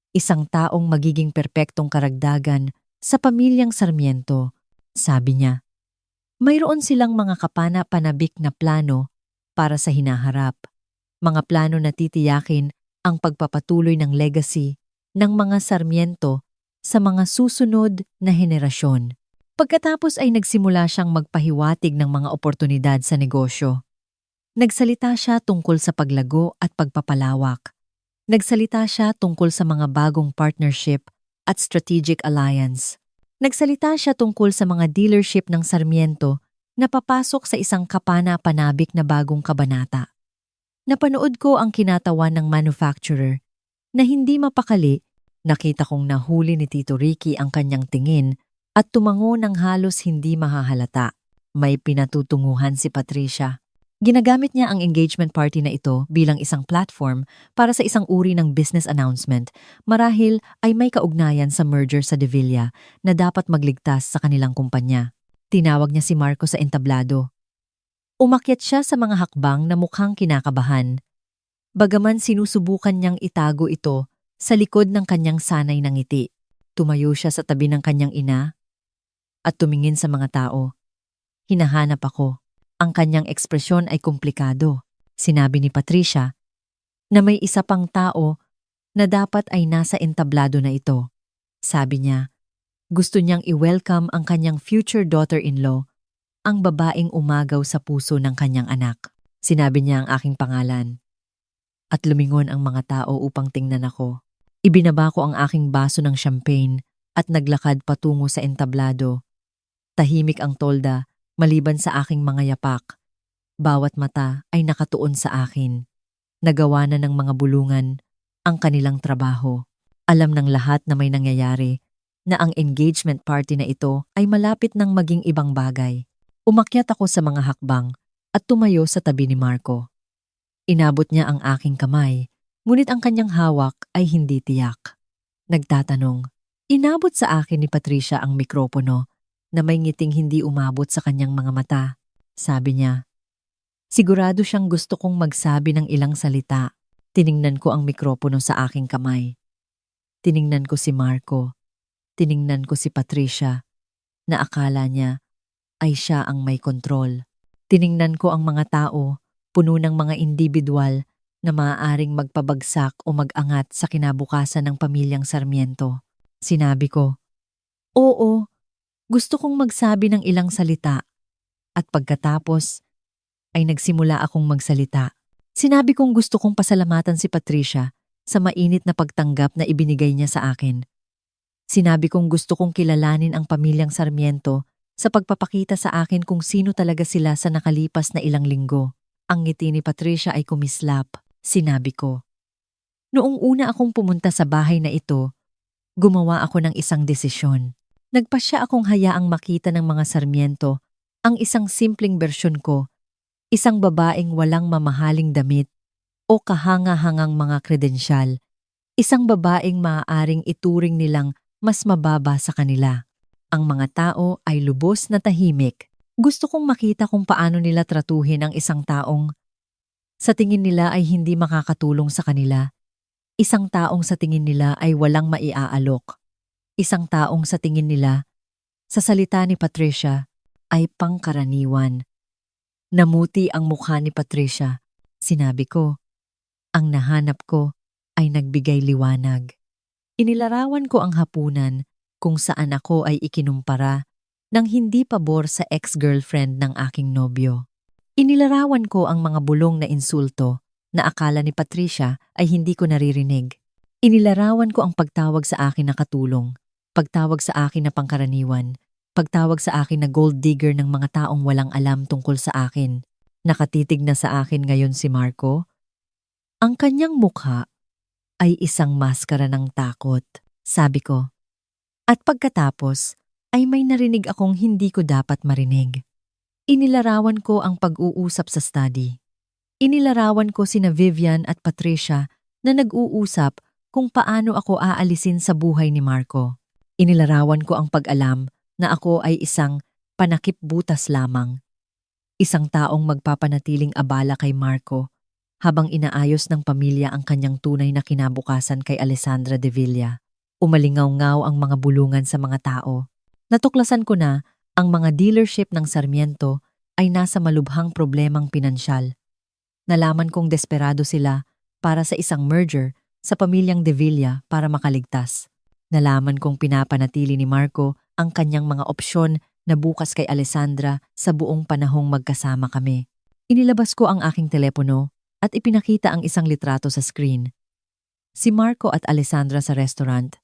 isang taong magiging perpektong karagdagan sa pamilyang Sarmiento. Sabi niya, mayroon silang mga kapana-panabik na plano para sa hinaharap. Mga plano na titiyakin ang pagpapatuloy ng legacy ng mga Sarmiento sa mga susunod na henerasyon. Pagkatapos ay nagsimula siyang magpahiwatig ng mga oportunidad sa negosyo. Nagsalita siya tungkol sa paglago at pagpapalawak. Nagsalita siya tungkol sa mga bagong partnership at strategic alliance. Nagsalita siya tungkol sa mga dealership ng Sarmiento na papasok sa isang kapana-panabik na bagong kabanata. Napanood ko ang kinatawan ng manufacturer na hindi mapakali. Nakita kong nahuli ni Tito Ricky ang kanyang tingin at tumango ng halos hindi mahahalata. May pinatutunguhan si Patricia. Ginagamit niya ang engagement party na ito bilang isang platform para sa isang uri ng business announcement. Marahil ay may kaugnayan sa merger sa Devilla na dapat magligtas sa kanilang kumpanya. Tinawag niya si Marco sa entablado. Umakyat siya sa mga hakbang na mukhang kinakabahan. Bagaman sinusubukan niyang itago ito sa likod ng kanyang sanay na ngiti. Tumayo siya sa tabi ng kanyang ina at tumingin sa mga tao. Hinahanap ako. Ang kanyang ekspresyon ay komplikado. Sinabi ni Patricia na may isa pang tao na dapat ay nasa entablado na ito. Sabi niya, gusto niyang i-welcome ang kanyang future daughter-in-law, ang babaeng umagaw sa puso ng kanyang anak. Sinabi niya ang aking pangalan. At lumingon ang mga tao upang tingnan ako. Ibinaba ko ang aking baso ng champagne at naglakad patungo sa entablado. Tahimik ang tolda, maliban sa aking mga yapak. Bawat mata ay nakatuon sa akin. Nagawa na ng mga bulungan ang kanilang trabaho. Alam ng lahat na may nangyayari, na ang engagement party na ito ay malapit ng maging ibang bagay. Umakyat ako sa mga hakbang at tumayo sa tabi ni Marco. Inabot niya ang aking kamay, ngunit ang kanyang hawak ay hindi tiyak. Nagtatanong, inabot sa akin ni Patricia ang mikropono na may ngiting hindi umabot sa kanyang mga mata. Sabi niya, sigurado siyang gusto kong magsabi ng ilang salita. Tiningnan ko ang mikropono sa aking kamay. Tiningnan ko si Marco. Tiningnan ko si Patricia na akala niya ay siya ang may kontrol. Tiningnan ko ang mga tao, puno ng mga individual na maaaring magpabagsak o mag-angat sa kinabukasan ng pamilyang Sarmiento. Sinabi ko, oo, gusto kong magsabi ng ilang salita. At pagkatapos ay nagsimula akong magsalita. Sinabi kong gusto kong pasalamatan si Patricia sa mainit na pagtanggap na ibinigay niya sa akin. Sinabi kong gusto kong kilalanin ang pamilyang Sarmiento sa pagpapakita sa akin kung sino talaga sila sa nakalipas na ilang linggo. Ang ngiti ni Patricia ay kumislap. Sinabi ko, noong una akong pumunta sa bahay na ito, gumawa ako ng isang desisyon. Nagpasya akong hayaang makita ng mga Sarmiento ang isang simpleng bersyon ko, isang babaeng walang mamahaling damit o kahanga-hangang mga kredensyal, isang babaeng maaaring ituring nilang mas mababa sa kanila. Ang mga tao ay lubos na tahimik. Gusto kong makita kung paano nila tratuhin ang isang taong sa tingin nila ay hindi makakatulong sa kanila. Isang taong sa tingin nila ay walang maiaalok. Isang taong sa tingin nila, sa salita ni Patricia, ay pangkaraniwan. Namuti ang mukha ni Patricia. Sinabi ko, ang nahanap ko ay nagbigay liwanag. Inilarawan ko ang hapunan kung saan ako ay ikinumpara ng hindi pabor sa ex-girlfriend ng aking nobyo. Inilarawan ko ang mga bulong na insulto na akala ni Patricia ay hindi ko naririnig. Inilarawan ko ang pagtawag sa akin na katulong, pagtawag sa akin na pangkaraniwan, pagtawag sa akin na gold digger ng mga taong walang alam tungkol sa akin. Nakatitig na sa akin ngayon si Marco. Ang kanyang mukha ay isang maskara ng takot, sabi ko. At pagkatapos ay may narinig akong hindi ko dapat marinig. Inilarawan ko ang pag-uusap sa study. Inilarawan ko sina Vivian at Patricia na nag-uusap kung paano ako aalisin sa buhay ni Marco. Inilarawan ko ang pag-alam na ako ay isang panakip-butas lamang. Isang taong magpapanatiling abala kay Marco habang inaayos ng pamilya ang kanyang tunay na kinabukasan kay Alessandra de Villa. Umalingaw-ngaw ang mga bulungan sa mga tao. Natuklasan ko na ang mga dealership ng Sarmiento ay nasa malubhang problemang pinansyal. Nalaman kong desperado sila para sa isang merger sa pamilyang de Villa para makaligtas. Nalaman kong pinapanatili ni Marco ang kanyang mga opsyon na bukas kay Alessandra sa buong panahong magkasama kami. Inilabas ko ang aking telepono at ipinakita ang isang litrato sa screen. Si Marco at Alessandra sa restaurant.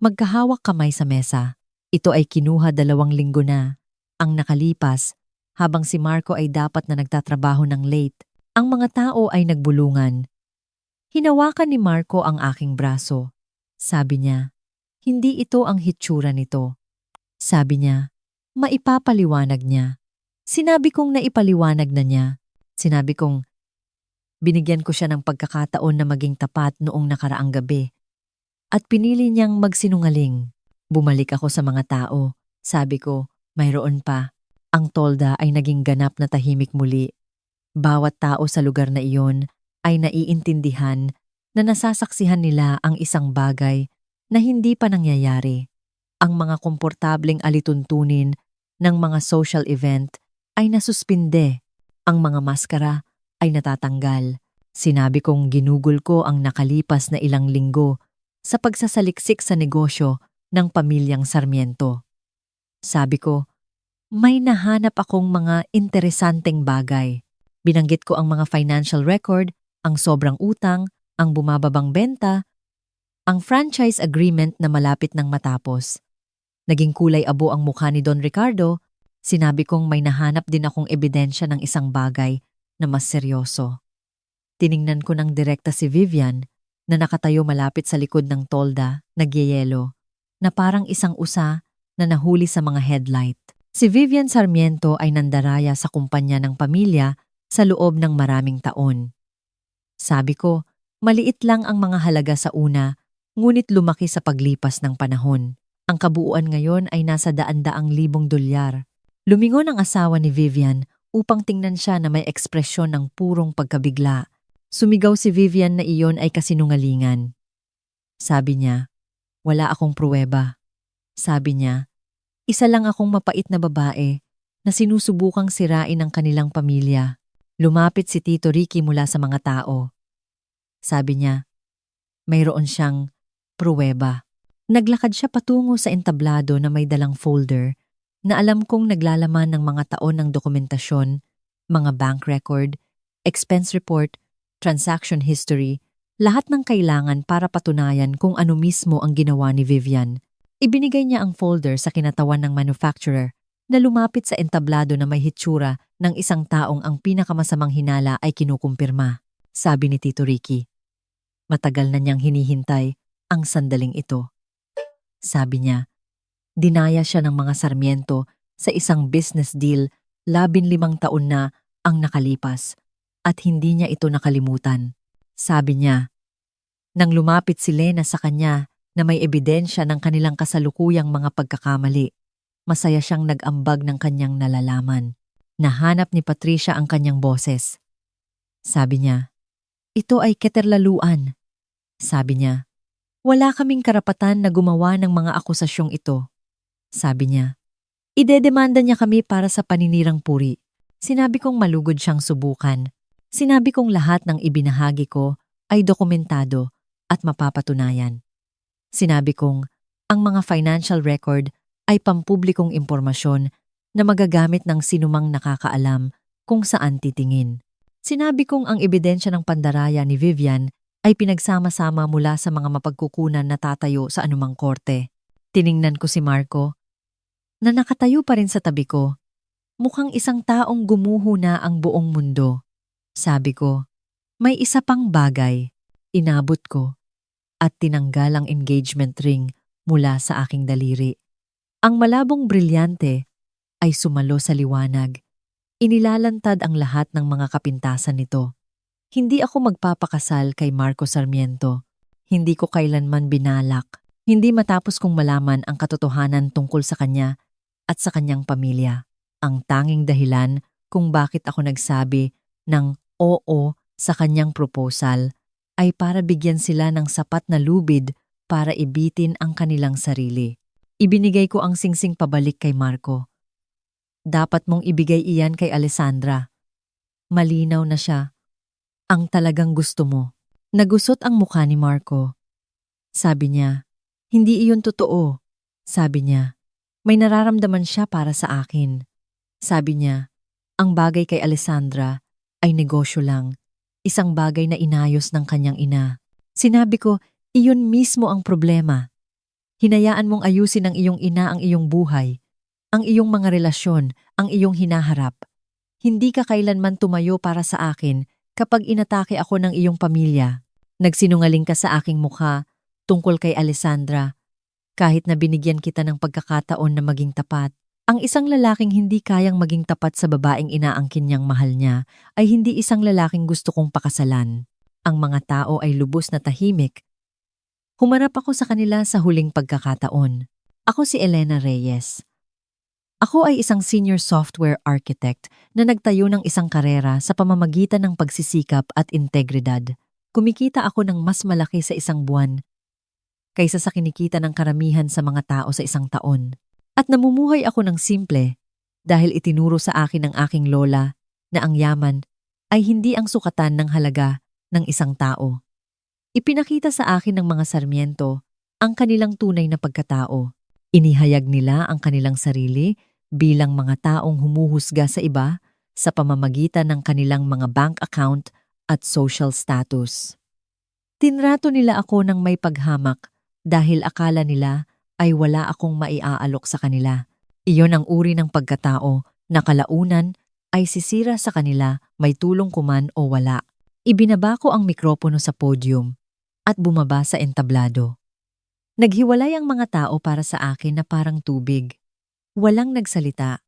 Magkahawak kamay sa mesa. Ito ay kinuha 2 linggo na. Ang nakalipas, habang si Marco ay dapat na nagtatrabaho ng late, ang mga tao ay nagbulungan. Hinawakan ni Marco ang aking braso. Sabi niya, hindi ito ang hitsura nito. Sabi niya, maipapaliwanag niya. Sinabi kong naipaliwanag na niya. Sinabi kong, binigyan ko siya ng pagkakataon na maging tapat noong nakaraang gabi. At pinili niyang magsinungaling. Bumalik ako sa mga tao. Sabi ko, mayroon pa. Ang tolda ay naging ganap na tahimik muli. Bawat tao sa lugar na iyon ay naiintindihan na nasasaksihan nila ang isang bagay na hindi pa nangyayari. Ang mga komportableng alituntunin ng mga social event ay nasuspinde. Ang mga maskara ay natatanggal. Sinabi kong ginugol ko ang nakalipas na ilang linggo sa pagsasaliksik sa negosyo ng pamilyang Sarmiento. Sabi ko, may nahanap akong mga interesanteng bagay. Binanggit ko ang mga financial record, ang sobrang utang, ang bumababang benta, ang franchise agreement na malapit nang matapos. Naging kulay abo ang mukha ni Don Ricardo. Sinabi kong may nahanap din akong ebidensya ng isang bagay na mas seryoso. Tiningnan ko ng direkta si Vivian na nakatayo malapit sa likod ng tolda, nagyeyelo, na parang isang usa na nahuli sa mga headlight. Si Vivian Sarmiento ay nandaraya sa kumpanya ng pamilya sa loob ng maraming taon. Sabi ko, maliit lang ang mga halaga sa una, ngunit lumaki sa paglipas ng panahon. Ang kabuuan ngayon ay nasa daan-daang libong dolyar. Lumingon ang asawa ni Vivian upang tingnan siya na may ekspresyon ng purong pagkabigla. Sumigaw si Vivian na iyon ay kasinungalingan. Sabi niya, wala akong pruweba. Sabi niya, isa lang akong mapait na babae na sinusubukang sirain ang kanilang pamilya. Lumapit si Tito Ricky mula sa mga tao. Sabi niya, mayroon siyang pruweba. Naglakad siya patungo sa entablado na may dalang folder na alam kong naglalaman ng mga taon ng dokumentasyon, mga bank record, expense report, transaction history, lahat ng kailangan para patunayan kung ano mismo ang ginawa ni Vivian. Ibinigay niya ang folder sa kinatawan ng manufacturer na lumapit sa entablado na may hitsura ng isang taong ang pinakamasamang hinala ay kinukumpirma, sabi ni Tito Ricky. Matagal na niyang hinihintay ang sandaling ito. Sabi niya, dinaya siya ng mga Sarmiento sa isang business deal 15 taon na ang nakalipas at hindi niya ito nakalimutan. Sabi niya, nang lumapit si Lena sa kanya na may ebidensya ng kanilang kasalukuyang mga pagkakamali, masaya siyang nag-ambag ng kanyang nalalaman. Nahanap ni Patricia ang kanyang boses. Sabi niya, ito ay keterlaluan. Sabi niya, wala kaming karapatan na gumawa ng mga akusasyong ito. Sabi niya, idedemanda niya kami para sa paninirang puri. Sinabi kong malugod siyang subukan. Sinabi kong lahat ng ibinahagi ko ay dokumentado at mapapatunayan. Sinabi kong ang mga financial record ay pampublikong impormasyon na magagamit ng sinumang nakakaalam kung saan titingin. Sinabi kong ang ebidensya ng pandaraya ni Vivian ay pinagsama-sama mula sa mga mapagkukunan na tatayo sa anumang korte. Tiningnan ko si Marco, na nakatayo pa rin sa tabi ko. Mukhang isang taong gumuho na ang buong mundo. Sabi ko, may isa pang bagay. Inabot ko at tinanggal ang engagement ring mula sa aking daliri. Ang malabong brilyante ay sumalo sa liwanag. Inilalantad ang lahat ng mga kapintasan nito. Hindi ako magpapakasal kay Marco Sarmiento. Hindi ko kailanman binalak. Hindi matapos kong malaman ang katotohanan tungkol sa kanya at sa kanyang pamilya. Ang tanging dahilan kung bakit ako nagsabi ng oo sa kanyang proposal ay para bigyan sila ng sapat na lubid para ibitin ang kanilang sarili. Ibinigay ko ang singsing pabalik kay Marco. Dapat mong ibigay iyan kay Alessandra. Malinaw na siya. Ang talagang gusto mo. Nagusot ang mukha ni Marco. Sabi niya, hindi iyon totoo. Sabi niya, may nararamdaman siya para sa akin. Sabi niya, ang bagay kay Alessandra ay negosyo lang. Isang bagay na inayos ng kanyang ina. Sinabi ko, iyon mismo ang problema. Hinayaan mong ayusin ng iyong ina ang iyong buhay, ang iyong mga relasyon, ang iyong hinaharap. Hindi ka kailanman tumayo para sa akin kapag inatake ako ng iyong pamilya. Nagsinungaling ka sa aking mukha tungkol kay Alessandra. Kahit na binigyan kita ng pagkakataon na maging tapat, ang isang lalaking hindi kayang maging tapat sa babaeng inaangkin niyang mahal niya ay hindi isang lalaking gusto kong pakasalan. Ang mga tao ay lubos na tahimik. Humarap ako sa kanila sa huling pagkakataon. Ako si Elena Reyes. Ako ay isang senior software architect na nagtayo ng isang karera sa pamamagitan ng pagsisikap at integridad. Kumikita ako ng mas malaki sa isang buwan kaysa sa kinikita ng karamihan sa mga tao sa isang taon. At namumuhay ako ng simple, dahil itinuro sa akin ng aking lola na ang yaman ay hindi ang sukatan ng halaga ng isang tao. Ipinakita sa akin ng mga Sarmiento ang kanilang tunay na pagkatao. Inihayag nila ang kanilang sarili bilang mga taong humuhusga sa iba sa pamamagitan ng kanilang mga bank account at social status. Tinrato nila ako ng may paghamak dahil akala nila ay wala akong maiaalok sa kanila. Iyon ang uri ng pagkatao na kalaunan ay sisira sa kanila may tulong kuman o wala. Ibinaba ko ang mikropono sa podium at bumaba sa entablado. Naghiwalay ang mga tao para sa akin na parang tubig. Walang nagsalita.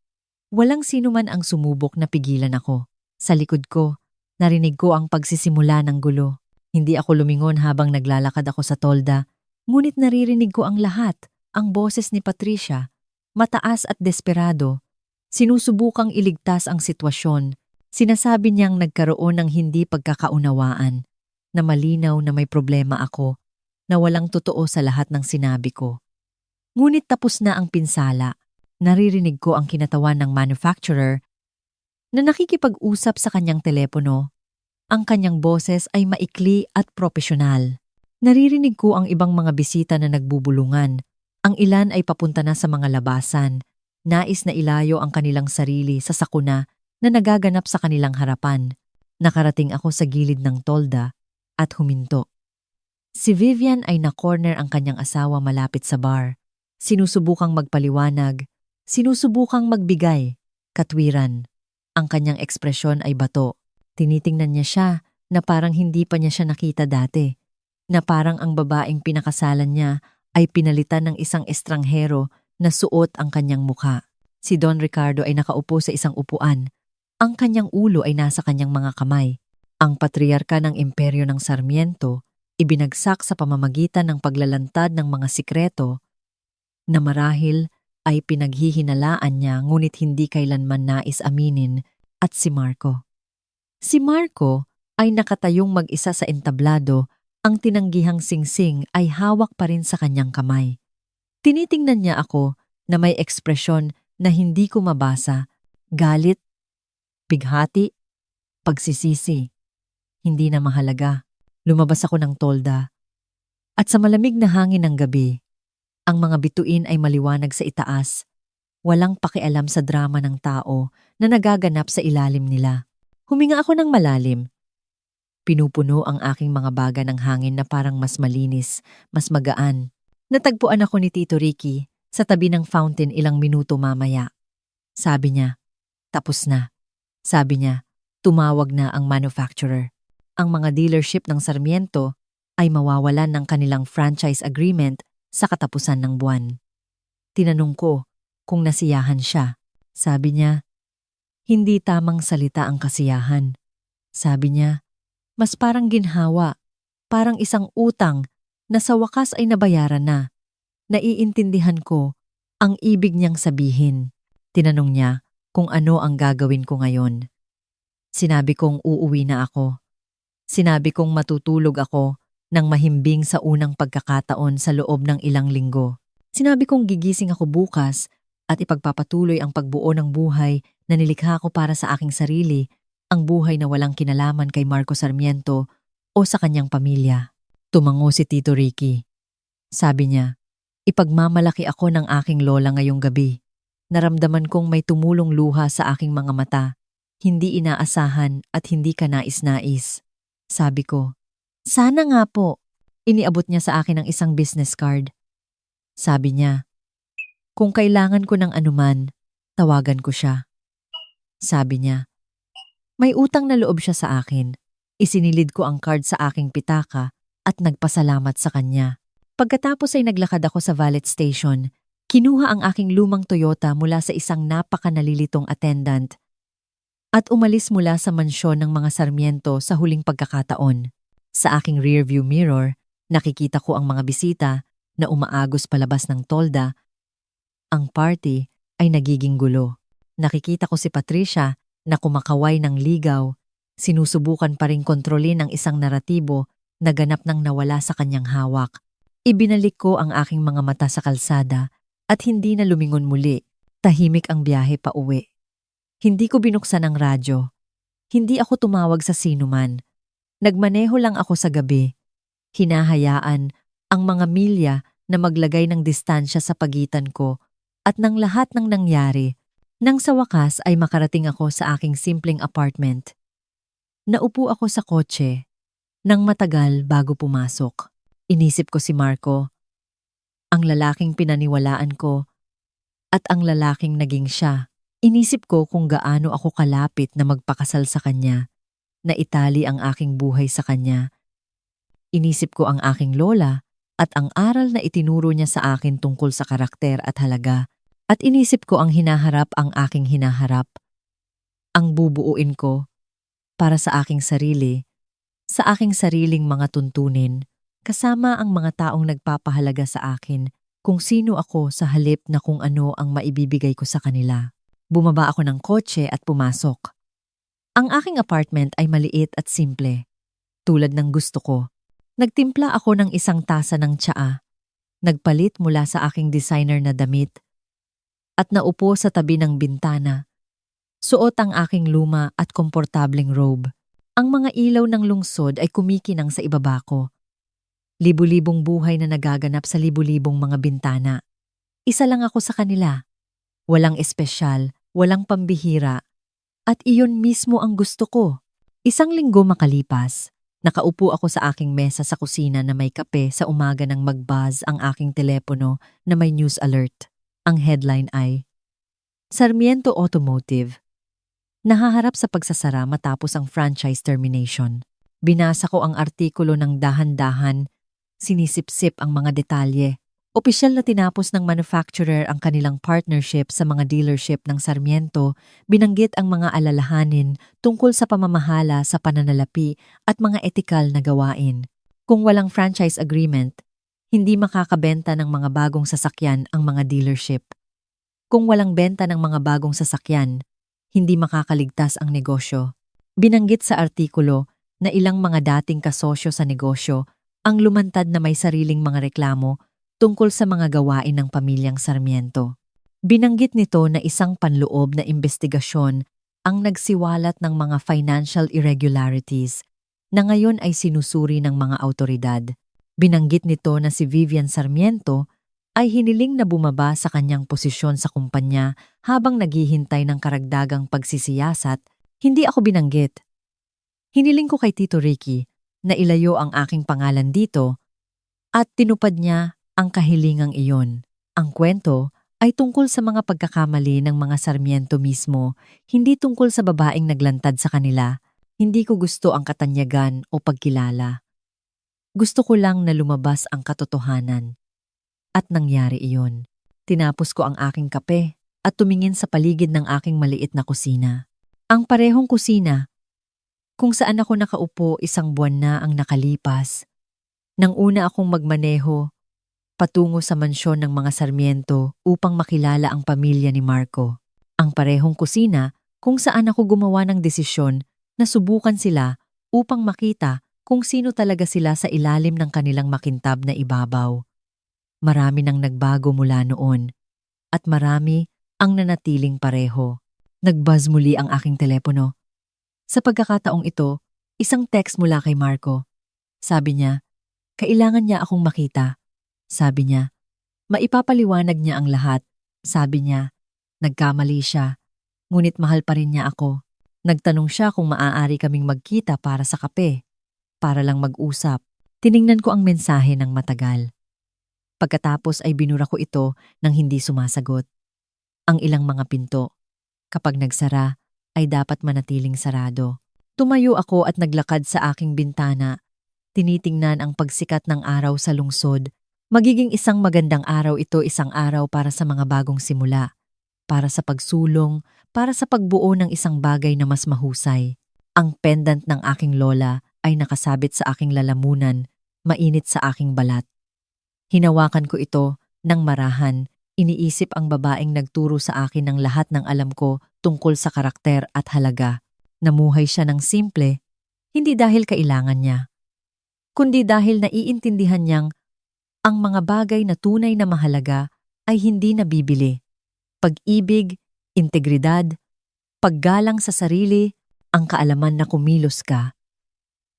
Walang sino man ang sumubok na pigilan ako. Sa likod ko, narinig ko ang pagsisimula ng gulo. Hindi ako lumingon habang naglalakad ako sa tolda, ngunit naririnig ko ang lahat, ang boses ni Patricia, mataas at desperado. Sinusubukang iligtas ang sitwasyon. Sinasabi niyang nagkaroon ng hindi pagkakaunawaan, na malinaw na may problema ako, na walang totoo sa lahat ng sinabi ko. Ngunit tapos na ang pinsala. Naririnig ko ang kinatawan ng manufacturer na nakikipag-usap sa kanyang telepono. Ang kanyang boses ay maikli at propesyonal. Naririnig ko ang ibang mga bisita na nagbubulungan. Ang ilan ay papunta na sa mga labasan. Nais na ilayo ang kanilang sarili sa sakuna na nagaganap sa kanilang harapan. Nakarating ako sa gilid ng tolda at huminto. Si Vivian ay na-corner ang kanyang asawa malapit sa bar. Sinusubukang magpaliwanag, sinusubukang magbigay, katwiran. Ang kanyang ekspresyon ay bato. Tinitingnan niya siya na parang hindi pa niya siya nakita dati. Na parang ang babaeng pinakasalan niya ay pinalitan ng isang estranghero na suot ang kanyang mukha. Si Don Ricardo ay nakaupo sa isang upuan. Ang kanyang ulo ay nasa kanyang mga kamay. Ang patriarka ng imperyo ng Sarmiento ibinagsak sa pamamagitan ng paglalantad ng mga sikreto na marahil ay pinaghihinalaan niya ngunit hindi kailanman nais aminin at si Marco. Si Marco ay nakatayong mag-isa sa entablado, ang tinanggihang singsing ay hawak pa rin sa kanyang kamay. Tinitingnan niya ako na may ekspresyon na hindi ko mabasa, galit, bighati, pagsisisi. Hindi na mahalaga. Lumabas ako ng tolda. At sa malamig na hangin ng gabi, ang mga bituin ay maliwanag sa itaas. Walang pakialam sa drama ng tao na nagaganap sa ilalim nila. Huminga ako ng malalim. Pinupuno ang aking mga baga ng hangin na parang mas malinis, mas magaan. Natagpuan ako ni Tito Ricky sa tabi ng fountain ilang minuto mamaya. Sabi niya, tapos na. Sabi niya, tumawag na ang manufacturer. Ang mga dealership ng Sarmiento ay mawawalan ng kanilang franchise agreement sa katapusan ng buwan. Tinanong ko kung nasiyahan siya. Sabi niya, hindi tamang salita ang kasiyahan. Sabi niya, mas parang ginhawa, parang isang utang na sa wakas ay nabayaran na. Naiintindihan ko ang ibig niyang sabihin. Tinanong niya kung ano ang gagawin ko ngayon. Sinabi kong uuwi na ako. Sinabi kong matutulog ako ng mahimbing sa unang pagkakataon sa loob ng ilang linggo. Sinabi kong gigising ako bukas at ipagpapatuloy ang pagbuo ng buhay na nilikha ko para sa aking sarili, ang buhay na walang kinalaman kay Marco Sarmiento o sa kanyang pamilya. Tumango si Tito Ricky. Sabi niya, ipagmamalaki ako ng aking lola ngayong gabi. Naramdaman kong may tumulong luha sa aking mga mata, hindi inaasahan at hindi kanais-nais. Sabi ko, sana nga po. Iniabot niya sa akin ang isang business card. Sabi niya, kung kailangan ko ng anuman, tawagan ko siya. Sabi niya, may utang na loob siya sa akin. Isinilid ko ang card sa aking pitaka at nagpasalamat sa kanya. Pagkatapos ay naglakad ako sa valet station. Kinuha ang aking lumang Toyota mula sa isang napakanalilitong attendant at umalis mula sa mansyon ng mga Sarmiento sa huling pagkakataon. Sa aking rearview mirror, nakikita ko ang mga bisita na umaagos palabas ng tolda. Ang party ay nagiging gulo. Nakikita ko si Patricia na kumakaway ng ligaw. Sinusubukan pa ring kontrolin ang isang naratibo na ganap nang nawala sa kanyang hawak. Ibinalik ko ang aking mga mata sa kalsada at hindi na lumingon muli. Tahimik ang biyahe pa uwi. Hindi ko binuksan ang radyo. Hindi ako tumawag sa sinuman. Nagmaneho lang ako sa gabi. Hinahayaan ang mga milya na maglagay ng distansya sa pagitan ko at ng lahat ng nangyari nang sa wakas ay makarating ako sa aking simpleng apartment. Naupo ako sa kotse nang matagal bago pumasok. Inisip ko si Marco, ang lalaking pinaniwalaan ko at ang lalaking naging siya. Inisip ko kung gaano ako kalapit na magpakasal sa kanya, na itali ang aking buhay sa kanya. Inisip ko ang aking lola at ang aral na itinuro niya sa akin tungkol sa karakter at halaga. At inisip ko ang hinaharap ang aking hinaharap. Ang bubuuin ko para sa aking sarili, sa aking sariling mga tuntunin, kasama ang mga taong nagpapahalaga sa akin kung sino ako sa halip na kung ano ang maibibigay ko sa kanila. Bumaba ako ng kotse at pumasok. Ang aking apartment ay maliit at simple, tulad ng gusto ko. Nagtimpla ako ng isang tasa ng tsaa, nagpalit mula sa aking designer na damit, at naupo sa tabi ng bintana. Suot ang aking luma at komportableng robe. Ang mga ilaw ng lungsod ay kumikinang sa ibaba ko. Libu-libong buhay na nagaganap sa libu-libong mga bintana. Isa lang ako sa kanila. Walang espesyal, walang pambihira. At iyon mismo ang gusto ko. Isang linggo makalipas, nakaupo ako sa aking mesa sa kusina na may kape sa umaga nang mag-buzz ang aking telepono na may news alert. Ang headline ay, Sarmiento Automotive. Nahaharap sa pagsasara matapos ang franchise termination. Binasa ko ang artikulo ng dahan-dahan, sinisip-sip ang mga detalye. Opisyal na tinapos ng manufacturer ang kanilang partnership sa mga dealership ng Sarmiento, binanggit ang mga alalahanin tungkol sa pamamahala sa pananalapi at mga etikal na gawain. Kung walang franchise agreement, hindi makakabenta ng mga bagong sasakyan ang mga dealership. Kung walang benta ng mga bagong sasakyan, hindi makakaligtas ang negosyo. Binanggit sa artikulo na ilang mga dating kasosyo sa negosyo ang lumantad na may sariling mga reklamo tungkol sa mga gawain ng pamilyang Sarmiento. Binanggit nito na isang panloob na investigasyon ang nagsiwalat ng mga financial irregularities na ngayon ay sinusuri ng mga awtoridad. Binanggit nito na si Vivian Sarmiento ay hiniling na bumaba sa kanyang posisyon sa kumpanya habang naghihintay ng karagdagang pagsisiyasat. Hindi ako binanggit. Hiniling ko kay Tito Ricky na ilayo ang aking pangalan dito at tinupad niya ang kahilingang iyon. Ang kwento ay tungkol sa mga pagkakamali ng mga Sarmiento mismo, hindi tungkol sa babaeng naglantad sa kanila. Hindi ko gusto ang katanyagan o pagkilala. Gusto ko lang na lumabas ang katotohanan. At nangyari iyon. Tinapos ko ang aking kape at tumingin sa paligid ng aking maliit na kusina. Ang parehong kusina, kung saan ako nakaupo isang buwan na ang nakalipas. Nang una akong magmaneho, patungo sa mansyon ng mga Sarmiento upang makilala ang pamilya ni Marco. Ang parehong kusina kung saan ako gumawa ng desisyon na subukan sila upang makita kung sino talaga sila sa ilalim ng kanilang makintab na ibabaw. Marami nang nagbago mula noon at marami ang nanatiling pareho. Nagbuzz muli ang aking telepono. Sa pagkakataong ito, isang text mula kay Marco. Sabi niya, kailangan niya akong makita. Sabi niya, maipapaliwanag niya ang lahat. Sabi niya, nagkamali siya, ngunit mahal pa rin niya ako. Nagtanong siya kung maaari kaming magkita para sa kape, para lang mag-usap. Tiningnan ko ang mensahe ng matagal. Pagkatapos ay binura ko ito nang hindi sumasagot. Ang ilang mga pinto, kapag nagsara, ay dapat manatiling sarado. Tumayo ako at naglakad sa aking bintana. Tinitingnan ang pagsikat ng araw sa lungsod. Magiging isang magandang araw ito, isang araw para sa mga bagong simula, para sa pagsulong, para sa pagbuo ng isang bagay na mas mahusay. Ang pendant ng aking lola ay nakasabit sa aking lalamunan, mainit sa aking balat. Hinawakan ko ito ng marahan, iniisip ang babaeng nagturo sa akin ng lahat ng alam ko tungkol sa karakter at halaga. Namuhay siya ng simple, hindi dahil kailangan niya, kundi dahil naiintindihan niyang ang mga bagay na tunay na mahalaga ay hindi nabibili. Pag-ibig, integridad, paggalang sa sarili, ang kaalaman na kumilos ka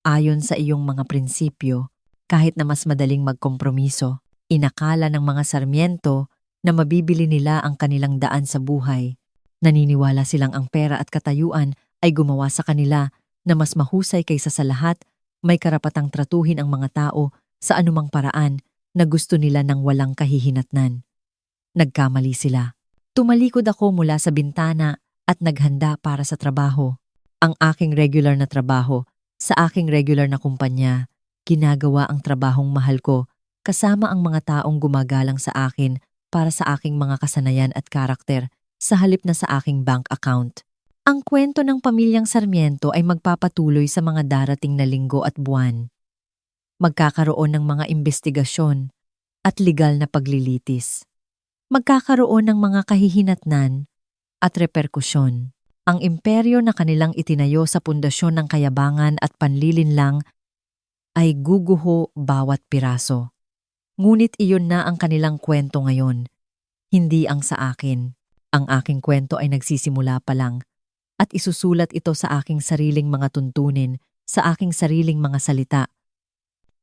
ayon sa iyong mga prinsipyo kahit na mas madaling magkompromiso. Inakala ng mga Sarmiento na mabibili nila ang kanilang daan sa buhay. Naniniwala silang ang pera at katayuan ay gumawa sa kanila na mas mahusay kaysa sa lahat, may karapatang tratuhin ang mga tao sa anumang paraan na gusto nila ng walang kahihinatnan. Nagkamali sila. Tumalikod ako mula sa bintana at naghanda para sa trabaho. Ang aking regular na trabaho, sa aking regular na kumpanya, ginagawa ang trabahong mahal ko kasama ang mga taong gumagalang sa akin para sa aking mga kasanayan at karakter sa halip na sa aking bank account. Ang kwento ng pamilyang Sarmiento ay magpapatuloy sa mga darating na linggo at buwan. Magkakaroon ng mga investigasyon at legal na paglilitis. Magkakaroon ng mga kahihinatnan at reperkusyon. Ang imperyo na kanilang itinayo sa pundasyon ng kayabangan at panlilinlang ay guguho bawat piraso. Ngunit iyon na ang kanilang kwento ngayon, hindi ang sa akin. Ang aking kwento ay nagsisimula pa lang at isusulat ito sa aking sariling mga tuntunin, sa aking sariling mga salita.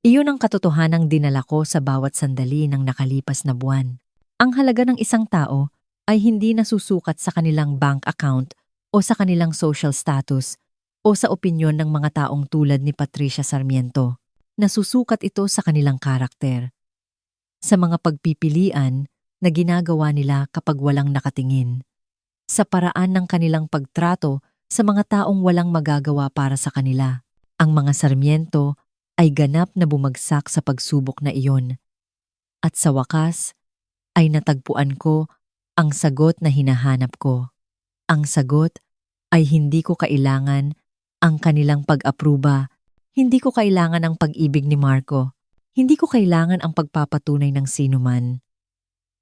Iyon ang katotohanang dinala ko sa bawat sandali ng nakalipas na buwan. Ang halaga ng isang tao ay hindi nasusukat sa kanilang bank account o sa kanilang social status o sa opinyon ng mga taong tulad ni Patricia Sarmiento. Nasusukat ito sa kanilang karakter, sa mga pagpipilian na ginagawa nila kapag walang nakatingin, sa paraan ng kanilang pagtrato sa mga taong walang magagawa para sa kanila. Ang mga Sarmiento ay ganap na bumagsak sa pagsubok na iyon. At sa wakas, ay natagpuan ko ang sagot na hinahanap ko. Ang sagot ay hindi ko kailangan ang kanilang pag-apruba, hindi ko kailangan ang pag-ibig ni Marco, hindi ko kailangan ang pagpapatunay ng sinuman.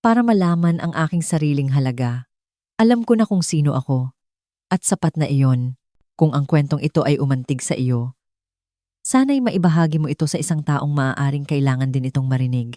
Para malaman ang aking sariling halaga, alam ko na kung sino ako, at sapat na iyon. Kung ang kwentong ito ay umantig sa iyo, sana'y maibahagi mo ito sa isang taong maaaring kailangan din itong marinig.